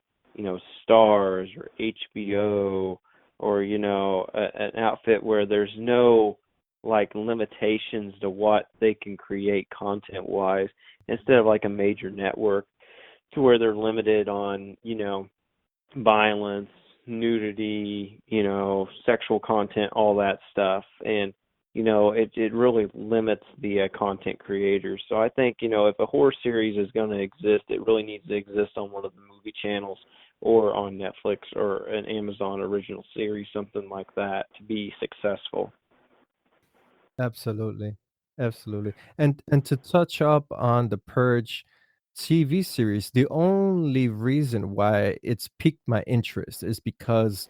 Stars or HBO or, an outfit where there's no like limitations to what they can create content wise, instead of like a major network to where they're limited on, violence, nudity, sexual content, all that stuff. And, it really limits the content creators. So I think, if a horror series is going to exist, it really needs to exist on one of the movie channels or on Netflix or an Amazon original series, something like that, to be successful. Absolutely. Absolutely. And to touch up on the Purge TV series, the only reason why it's piqued my interest is because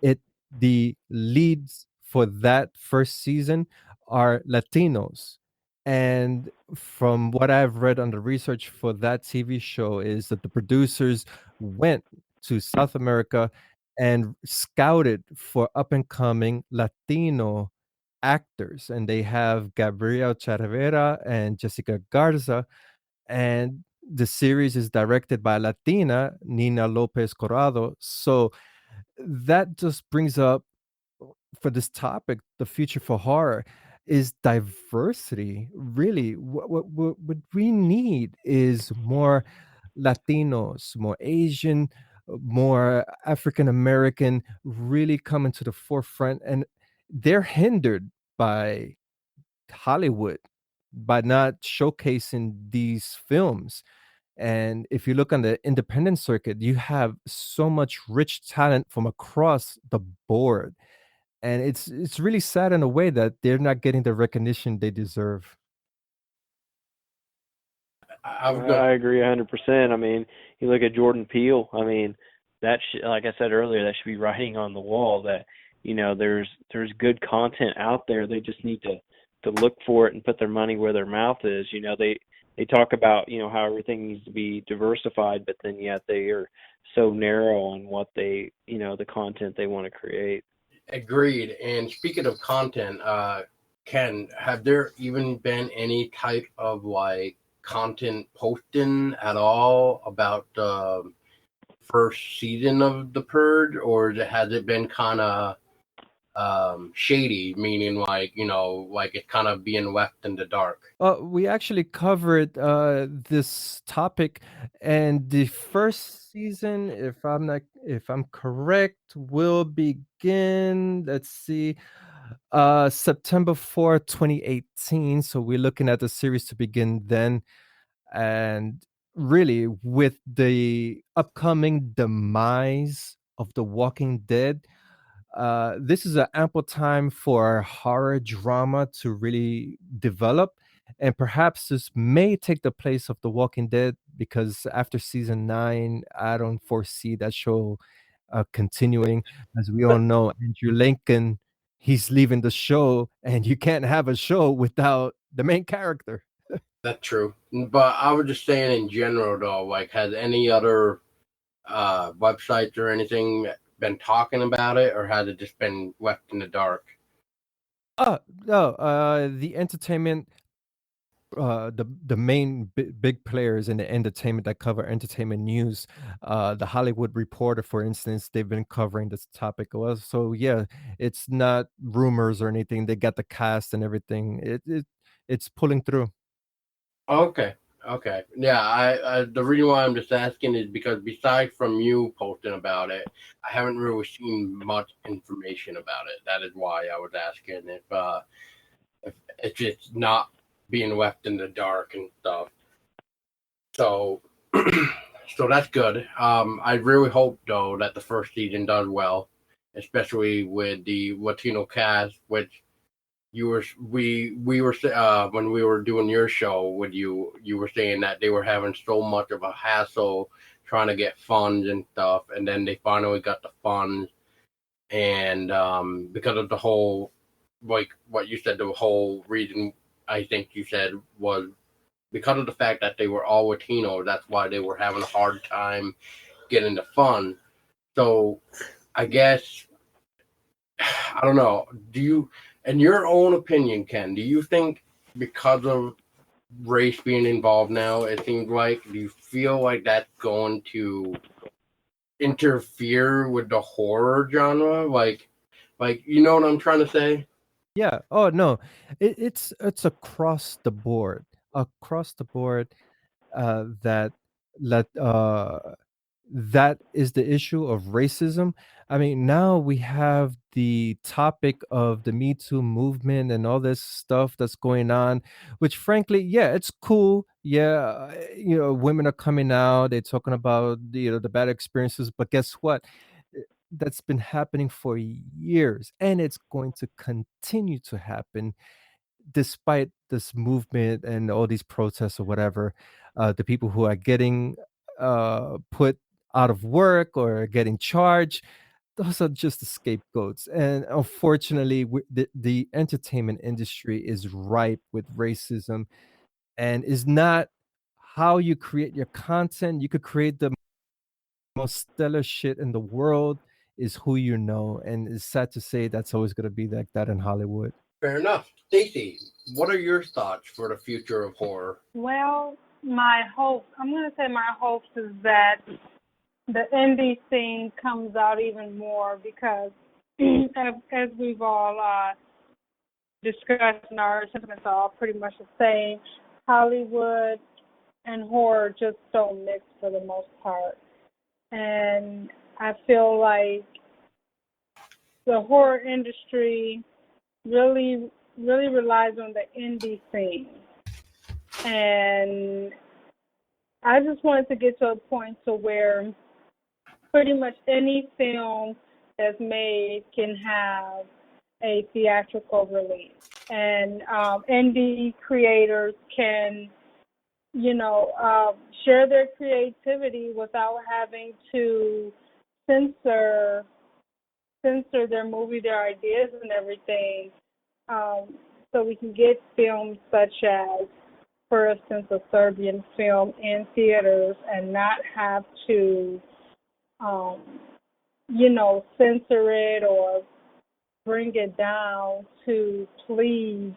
it the leads for that first season are Latinos. And from what I've read on the research for that TV show is that the producers went to South America and scouted for up and coming Latino actors, and they have Gabriel Cervera and Jessica Garza, and the series is directed by Latina Nina Lopez Corrado. So that just brings up for this topic, the future for horror is diversity. Really, what we need is more Latinos, more Asian, more African American, really coming to the forefront, and they're hindered by Hollywood by not showcasing these films. And if you look on the independent circuit, you have so much rich talent from across the board. And it's really sad in a way that they're not getting the recognition they deserve. I was going I agree 100%. I mean, you look at Jordan Peele. I mean, like I said earlier, that should be writing on the wall that there's good content out there. They just need to look for it and put their money where their mouth is. They talk about how everything needs to be diversified, but then yet they are so narrow on what the content they want to create. agreed. And speaking of content, Ken, have there even been any type of like content posting at all about the first season of The Purge, or has it been kind of shady, meaning like like it's kind of being left in the dark? We actually covered this topic, and the first season, if I'm correct, will begin. Let's see, September 4th, 2018. So we're looking at the series to begin then, and really with the upcoming demise of The Walking Dead, this is an ample time for horror drama to really develop. And perhaps this may take the place of The Walking Dead because after season 9, I don't foresee that show continuing. As we all know, Andrew Lincoln, he's leaving the show, and you can't have a show without the main character. That's true. But I was just saying in general though, like has any other websites or anything been talking about it, or has it just been left in the dark? No, the entertainment, the main big players in the entertainment that cover entertainment news, the Hollywood Reporter, for instance, they've been covering this topic. Well, so yeah, it's not rumors or anything. They got the cast and everything. It's pulling through. Okay. Okay. Yeah, I the reason why I'm just asking is because besides from you posting about it, I haven't really seen much information about it. That is why I was asking if it's just not being left in the dark and stuff. So so that's good. I really hope though that the first season does well, especially with the Latino cast, which we were when we were doing your show with you were saying that they were having so much of a hassle trying to get funds and stuff, and then they finally got the funds, and because of the whole, like what you said, the whole reason I think you said was because of the fact that they were all Latino, that's why they were having a hard time getting the fund. So I guess, I don't know. Do you, in your own opinion, Ken, do you think because of race being involved now, it seems like, do you feel like that's going to interfere with the horror genre? Like you know what I'm trying to say? Yeah. Oh no, it's across the board. Across the board, that let that is the issue of racism. I mean, now we have the topic of the Me Too movement and all this stuff that's going on, which frankly, yeah, it's cool. Yeah, women are coming out, they're talking about the bad experiences, but guess what? That's been happening for years, and it's going to continue to happen despite this movement and all these protests or whatever. The people who are getting put out of work or getting charged, those are just the scapegoats. And unfortunately, the entertainment industry is ripe with racism, and is not how you create your content. You could create the most stellar shit in the world, is who you know. And it's sad to say that's always going to be like that in Hollywood. Fair enough. Stacy, what are your thoughts for the future of horror? Well, I'm going to say my hopes is that the indie scene comes out even more because, as we've all discussed, and our sentiments are all pretty much the same, Hollywood and horror just don't mix for the most part. And I feel like the horror industry really relies on the indie scene. And I just wanted to get to a point to where pretty much any film that's made can have a theatrical release. And indie creators can, share their creativity without having to censor their movie, their ideas and everything. So we can get films such as, for instance, a Serbian film in theaters and not have to, censor it or bring it down to please,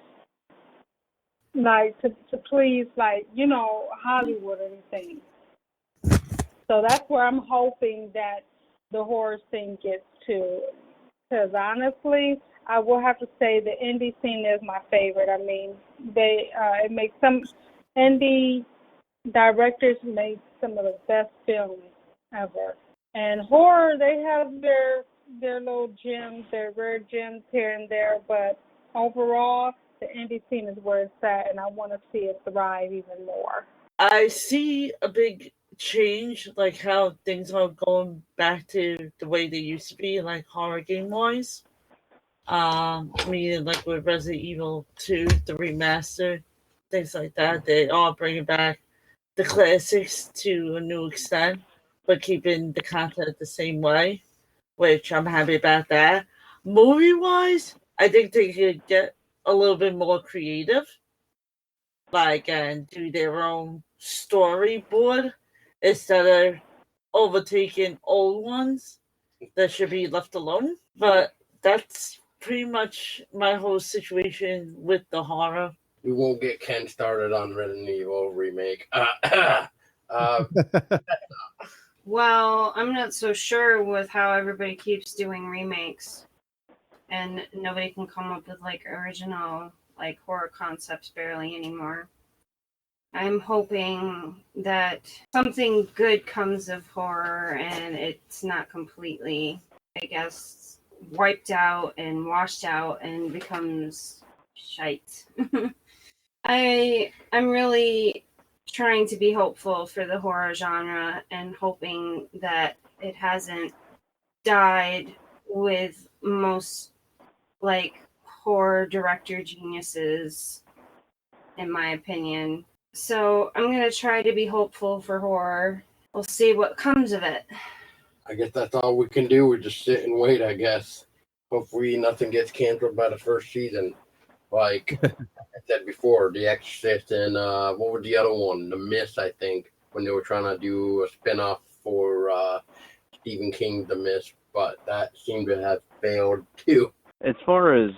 Hollywood or anything. So that's where I'm hoping that the horror scene gets to. Because honestly, I will have to say the indie scene is my favorite. I mean, it makes some indie directors make some of the best films ever. And horror, they have their little gems, their rare gems here and there, but overall, the indie scene is where it's at, and I want to see it thrive even more. I see a big change, like how things are going back to the way they used to be, like horror game wise. Meaning like with Resident Evil 2, the remaster, things like that. They are bringing back the classics to a new extent, but keeping the content the same way, which I'm happy about that. Movie wise, I think they could get a little bit more creative, like, and do their own storyboard instead of overtaking old ones that should be left alone. But that's pretty much my whole situation with the horror. We won't get Ken started on Resident Evil remake. Well, I'm not so sure with how everybody keeps doing remakes, and nobody can come up with like original like horror concepts barely anymore. I'm hoping that something good comes of horror and it's not completely, I guess, wiped out and washed out and becomes shite. I'm really trying to be hopeful for the horror genre and hoping that it hasn't died with most like horror director geniuses, in my opinion. So I'm going to try to be hopeful for horror. We'll see what comes of it. I guess that's all we can do. We just sit and wait, I guess. Hopefully nothing gets canceled by the first season. Like I said before. before, The Exorcist, and what was the other one? The Mist, I think, when they were trying to do a spinoff for Stephen King's The Mist, but that seemed to have failed too. As far as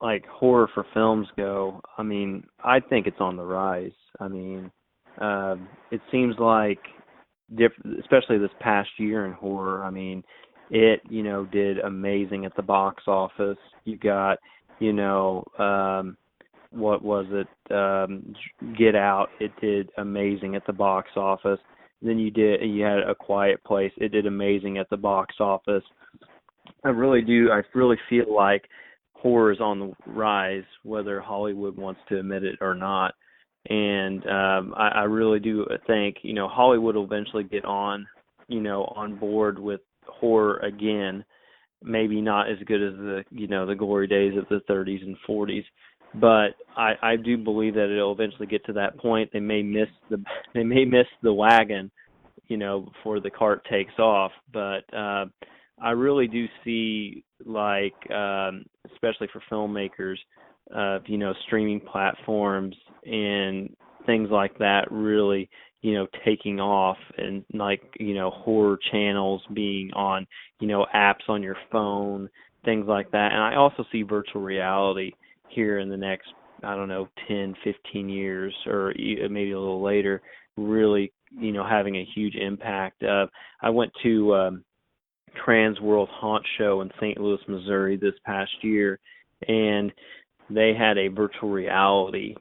like horror for films go, I mean, I think it's on the rise. I mean, it seems like, especially this past year in horror. I mean, it did amazing at the box office. You got what was it? Get Out. It did amazing at the box office. Then you had A Quiet Place. It did amazing at the box office. I really feel like horror is on the rise, whether Hollywood wants to admit it or not. And I really do think Hollywood will eventually get on board with horror again. Maybe not as good as the glory days of the 30s and 40s, but I do believe that it'll eventually get to that point. They may miss the wagon, before the cart takes off. But I really do see, like, especially for filmmakers, streaming platforms and things like that really, taking off, and like, horror channels being on, apps on your phone, things like that. And I also see virtual reality here in the next, I don't know, 10, 15 years, or maybe a little later, really, having a huge impact. I went to Trans World Haunt Show in St. Louis, Missouri this past year, and they had a virtual reality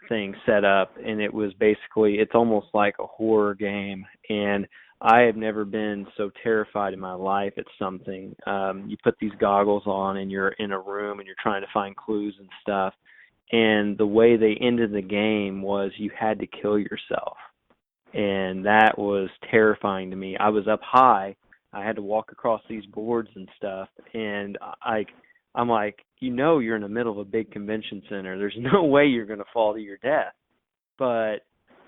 thing set up, and it was basically, it's almost like a horror game, and I have never been so terrified in my life at something. You put these goggles on and you're in a room and you're trying to find clues and stuff, and the way they ended the game was you had to kill yourself, and that was terrifying to me. I was up high, I had to walk across these boards and stuff, and I'm like, you're in the middle of a big convention center. There's no way you're going to fall to your death. But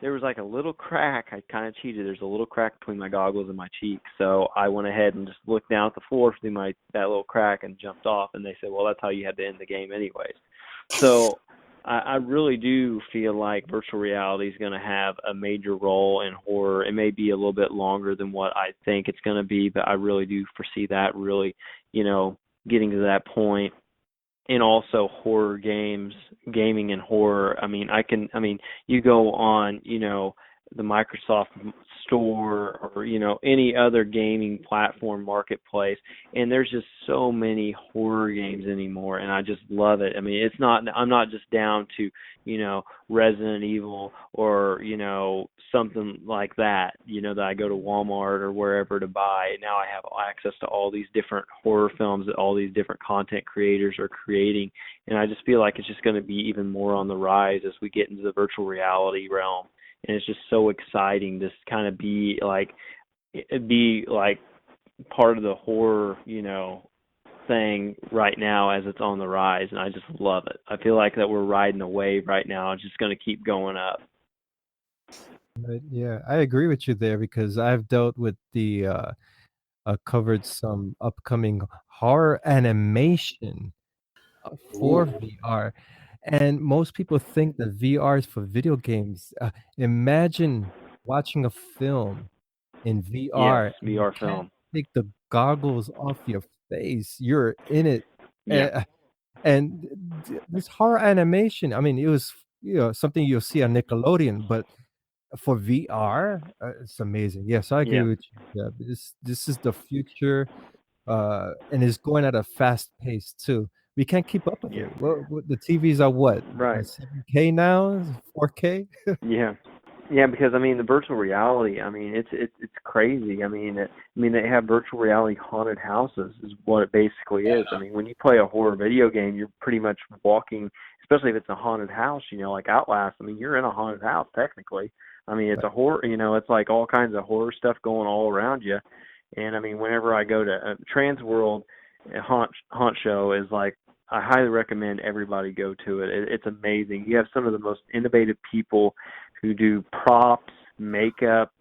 there was like a little crack. I kind of cheated. There's a little crack between my goggles and my cheek. So I went ahead and just looked down at the floor through that little crack and jumped off. And they said, well, that's how you had to end the game anyways. So I really do feel like virtual reality is going to have a major role in horror. It may be a little bit longer than what I think it's going to be, but I really do foresee that really, getting to that point. And also horror gaming and horror. I mean, you go on, the Microsoft store, or, any other gaming platform marketplace, and there's just so many horror games anymore, and I just love it. I mean, I'm not just down to, Resident Evil or, something like that, that I go to Walmart or wherever to buy. Now I have access to all these different horror films that all these different content creators are creating, and I just feel like it's just going to be even more on the rise as we get into the virtual reality realm. And it's just so exciting to kind of be like part of the horror, thing right now as it's on the rise, and I just love it. I feel like that we're riding a wave right now. It's just going to keep going up. But yeah, I agree with you there, because I've dealt with covered some upcoming horror animation for VR. And most people think that VR is for video games. Imagine watching a film in VR. Yes, And you VR can't film. take the goggles off your face. You're in it. Yeah. And this horror animation, I mean, it was something you'll see on Nickelodeon, but for VR, it's amazing. Yes, I agree Yeah. with you. Yeah, this is the future, and it's going at a fast pace too. We can't keep up with Yeah. it. Well, the TVs are what, Right. 7K now, 4K. Yeah. Yeah, because I mean the virtual reality, I mean it's crazy. I mean they have virtual reality haunted houses is what it basically is. I mean, when you play a horror video game, you're pretty much walking, especially if it's a haunted house, like Outlast. I mean, you're in a haunted house technically. I mean, it's a horror, it's like all kinds of horror stuff going all around you. And I mean, whenever I go to Trans World Haunt Show is like, I highly recommend everybody go to it. It's amazing. You have some of the most innovative people who do props, makeup,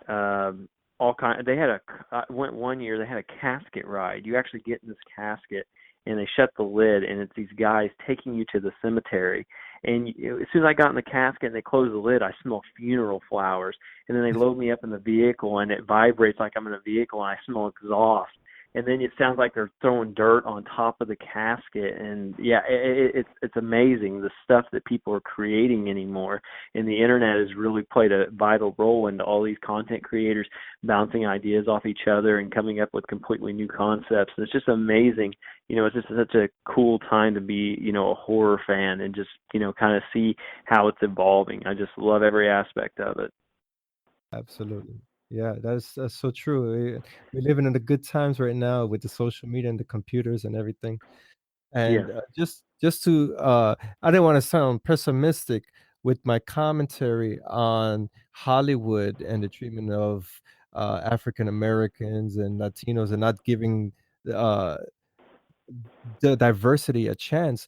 all kind. I went one year. They had a casket ride. You actually get in this casket, and they shut the lid, and it's these guys taking you to the cemetery, And as soon as I got in the casket and they closed the lid, I smell funeral flowers. And then they load me up in the vehicle, and it vibrates like I'm in a vehicle, and I smell exhaust. And then it sounds like they're throwing dirt on top of the casket. And yeah, it's amazing the stuff that people are creating anymore. And the internet has really played a vital role into all these content creators bouncing ideas off each other and coming up with completely new concepts. And it's just amazing. It's just such a cool time to be, a horror fan and just, kind of see how it's evolving. I just love every aspect of it. Absolutely. Yeah, that's so true. We're living in the good times right now with the social media and the computers and everything. Yes. And just to I didn't want to sound pessimistic with my commentary on Hollywood and the treatment of African Americans and Latinos and not giving uh, the diversity a chance.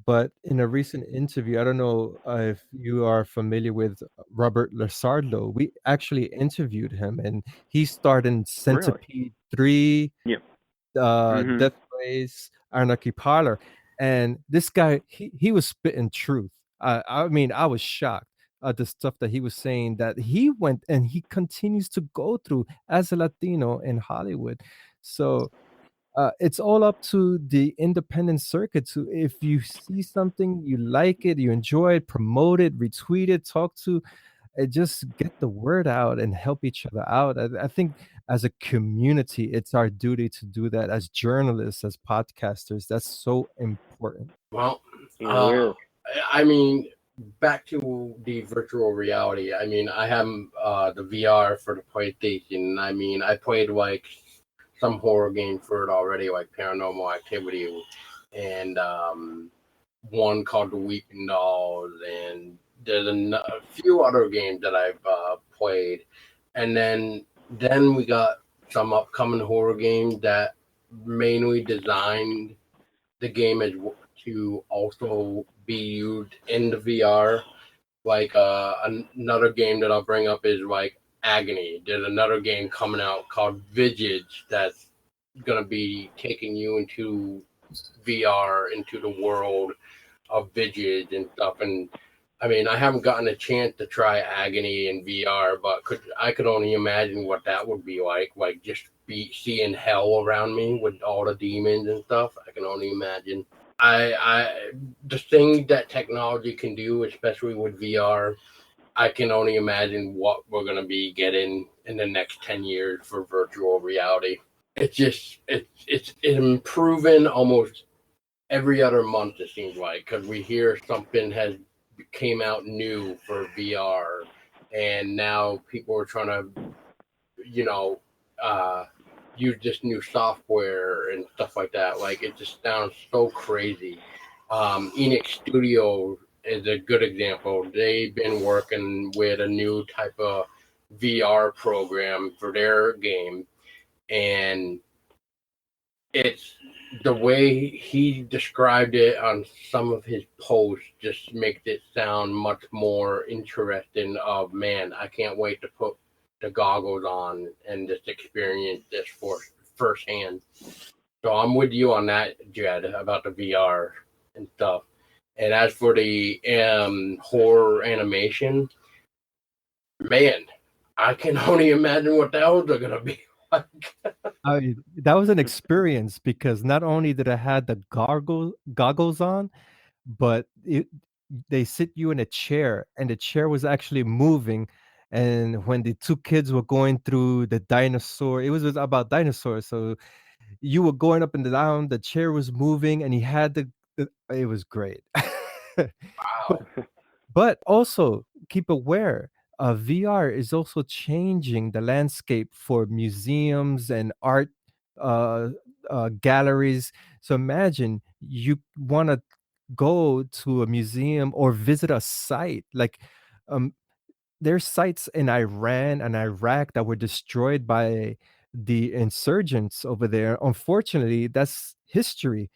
But in a recent interview, I don't know if you are familiar with Robert Lasardo. We actually interviewed him, and he starred in Really? Centipede 3, Yeah. Hmm. Death Race, Anarchy Parlor, and this guy he was spitting truth. I mean, I was shocked at the stuff that he was saying that he went and he continues to go through as a Latino in Hollywood. So it's all up to the independent circuit to if you see something, you like it, you enjoy it, promote it, retweet it, talk to just get the word out and help each other out. I think as a community, it's our duty to do that as journalists, as podcasters. That's so important. Well, It is. I mean, back to the virtual reality. I mean, I have the VR for the PlayStation. I mean, I played like some horror game for it already, like Paranormal Activity, and one called The Weeping Dolls, and there's a few other games that I've played, and then we got some upcoming horror games that mainly designed the game as to also be used in the VR. Like another game that I'll bring up is like Agony. There's another game coming out called Visage that's gonna be taking you into VR, into the world of Visage and stuff. And I mean, I haven't gotten a chance to try Agony in VR, but I could only imagine what that would be like just be seeing hell around me with all the demons and stuff. I can only imagine. The thing that technology can do, especially with VR, I can only imagine what we're gonna be getting in the next 10 years for virtual reality. It's improving almost every other month, it seems like, because we hear something has came out new for VR, and now people are trying to, you know, use this new software and stuff like that. Like it just sounds so crazy. Enix Studio is a good example. They've been working with a new type of VR program for their game, and it's the way he described it on some of his posts just makes it sound much more interesting. Of man, I can't wait to put the goggles on and just experience this for firsthand. So I'm with you on that, Jed, about the VR and stuff. And as for the horror animation, man, I can only imagine what those are gonna be like. That was an experience because not only did I had the goggles on, but they sit you in a chair, and the chair was actually moving. And when the two kids were going through the dinosaur, it was about dinosaurs. So you were going up and down, the chair was moving, and he had it was great. but Wow. but also keep aware, VR is also changing the landscape for museums and art uh, galleries. So imagine you want to go to a museum or visit a site like um, there's sites in Iran and Iraq that were destroyed by the insurgents over there. Unfortunately, that's history.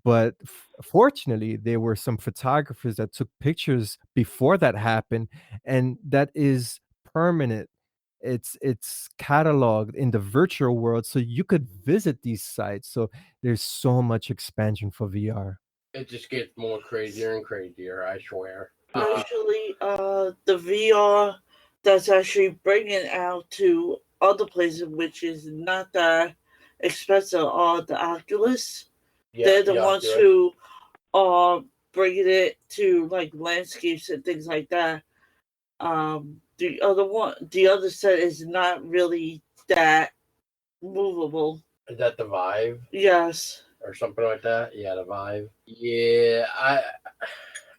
But fortunately, there were some photographers that took pictures before that happened, and that is permanent. It's cataloged in the virtual world, so you could visit these sites. So there's so much expansion for VR. It just gets more crazier and crazier, I swear. Actually, the VR that's actually bringing out to other places, which is not that expensive, are the Oculus. They're the ones Oculus. who are bringing it to like landscapes and things like that. The other set is not really that movable. Is that the Vive Yes. or something like that? Yeah, the Vive. Yeah,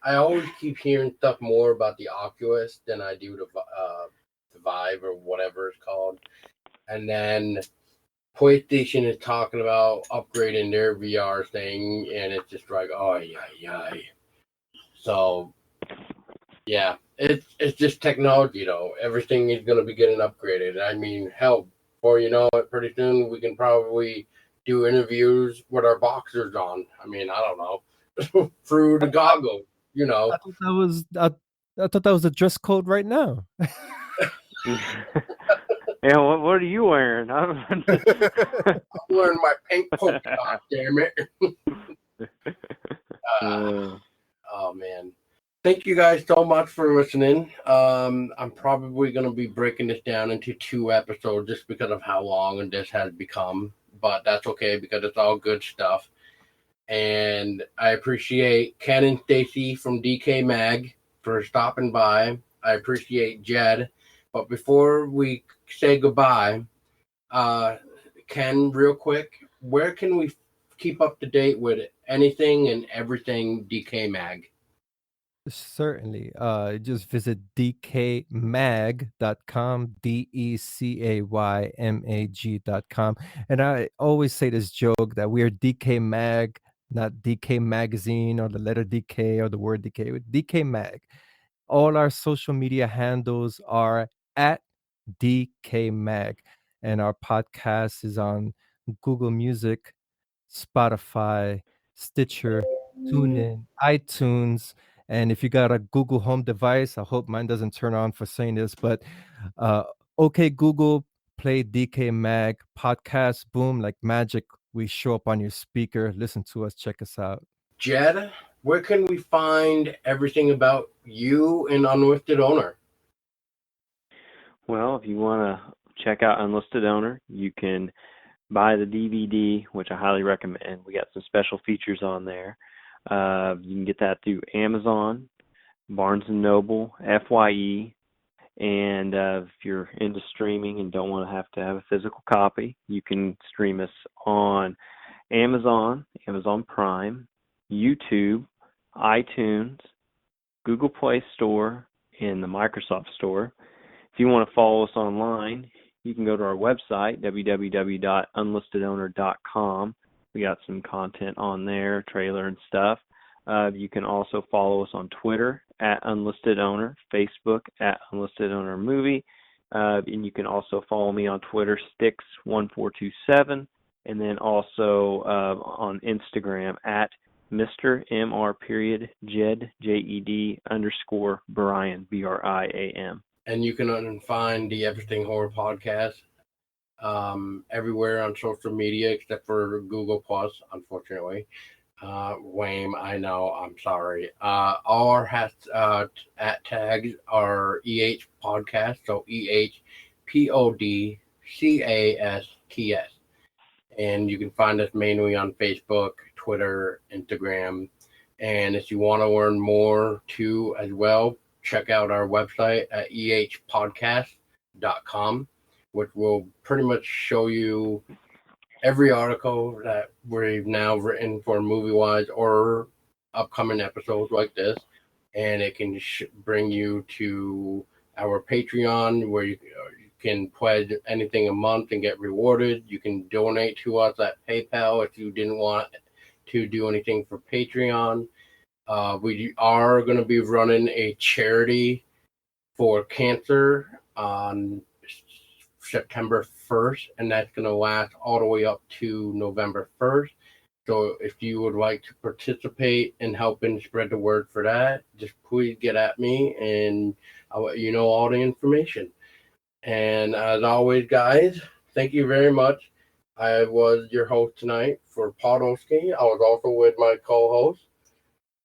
I always keep hearing stuff more about the Oculus than I do the Vive or whatever it's called. And then PlayStation is talking about upgrading their VR thing, and it's just like, oh yeah. So yeah, it's just technology though. Everything is going to be getting upgraded. I mean, hell, before you know it, pretty soon we can probably do interviews with our boxers on. I mean, I don't know, through the goggles. You know, I thought that was the dress code right now. Yeah, what are you wearing? I'm wearing my pink polka dot. Damn it! Oh man. Thank you guys so much for listening. I'm probably going to be breaking this down into 2 episodes just because of how long this has become, but that's okay because it's all good stuff. And I appreciate Ken and Stacy from DecayMag for stopping by. I appreciate Jed. But before we say goodbye, Ken, real quick, where can we keep up to date with anything and everything DecayMag? Certainly. Just visit decaymag.com, decaymag.com. And I always say this joke that we are DK Mag, not DK Magazine or the letter DK or the word DK, DK Mag. All our social media handles are at DK Mag. And our podcast is on Google Music, Spotify, Stitcher, TuneIn, iTunes. And if you got a Google Home device, I hope mine doesn't turn on for saying this, but okay, Google, play DK Mag podcast, boom, like magic. We show up on your speaker. Listen to us, check us out. Jed, where can we find everything about you and Unlisted Owner? Well, if you want to check out Unlisted Owner, you can buy the DVD, which I highly recommend. We got some special features on there. You can get that through Amazon, Barnes & Noble, FYE, and if you're into streaming and don't want to have a physical copy, you can stream us on Amazon, Amazon Prime, YouTube, iTunes, Google Play Store, and the Microsoft Store. If you want to follow us online, you can go to our website, www.unlistedowner.com. We got some content on there, trailer and stuff. You can also follow us on Twitter at Unlisted Owner, Facebook at Unlisted Owner Movie, and you can also follow me on Twitter, Stix1427, and then also on Instagram at Mr. Mr. Jed, Jed _Brian, Briam. And you can find the Everything Horror Podcast everywhere on social media except for Google Plus, unfortunately. Wayne, I know, I'm sorry. All our at tags are EH Podcast, so EHPODCASTS. And you can find us mainly on Facebook, Twitter, Instagram. And if you want to learn more too as well, check out our website at ehpodcast.com, which will pretty much show you every article that we've now written for Movie Wise or upcoming episodes like this. And it can bring you to our Patreon where you can pledge anything a month and get rewarded. You can donate to us at PayPal if you didn't want to do anything for Patreon. We are going to be running a charity for cancer on September 1st, and that's going to last all the way up to November 1st. So if you would like to participate in helping spread the word for that, just please get at me and I'll let you know all the information. And as always, guys, thank you very much. I was your host tonight for Podolsky. I was also with my co-host.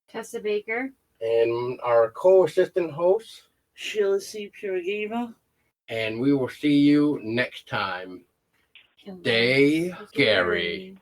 Tessa Baker. And our co-assistant host. Sheila C. Purigima. And we will see you next time. Stay scary.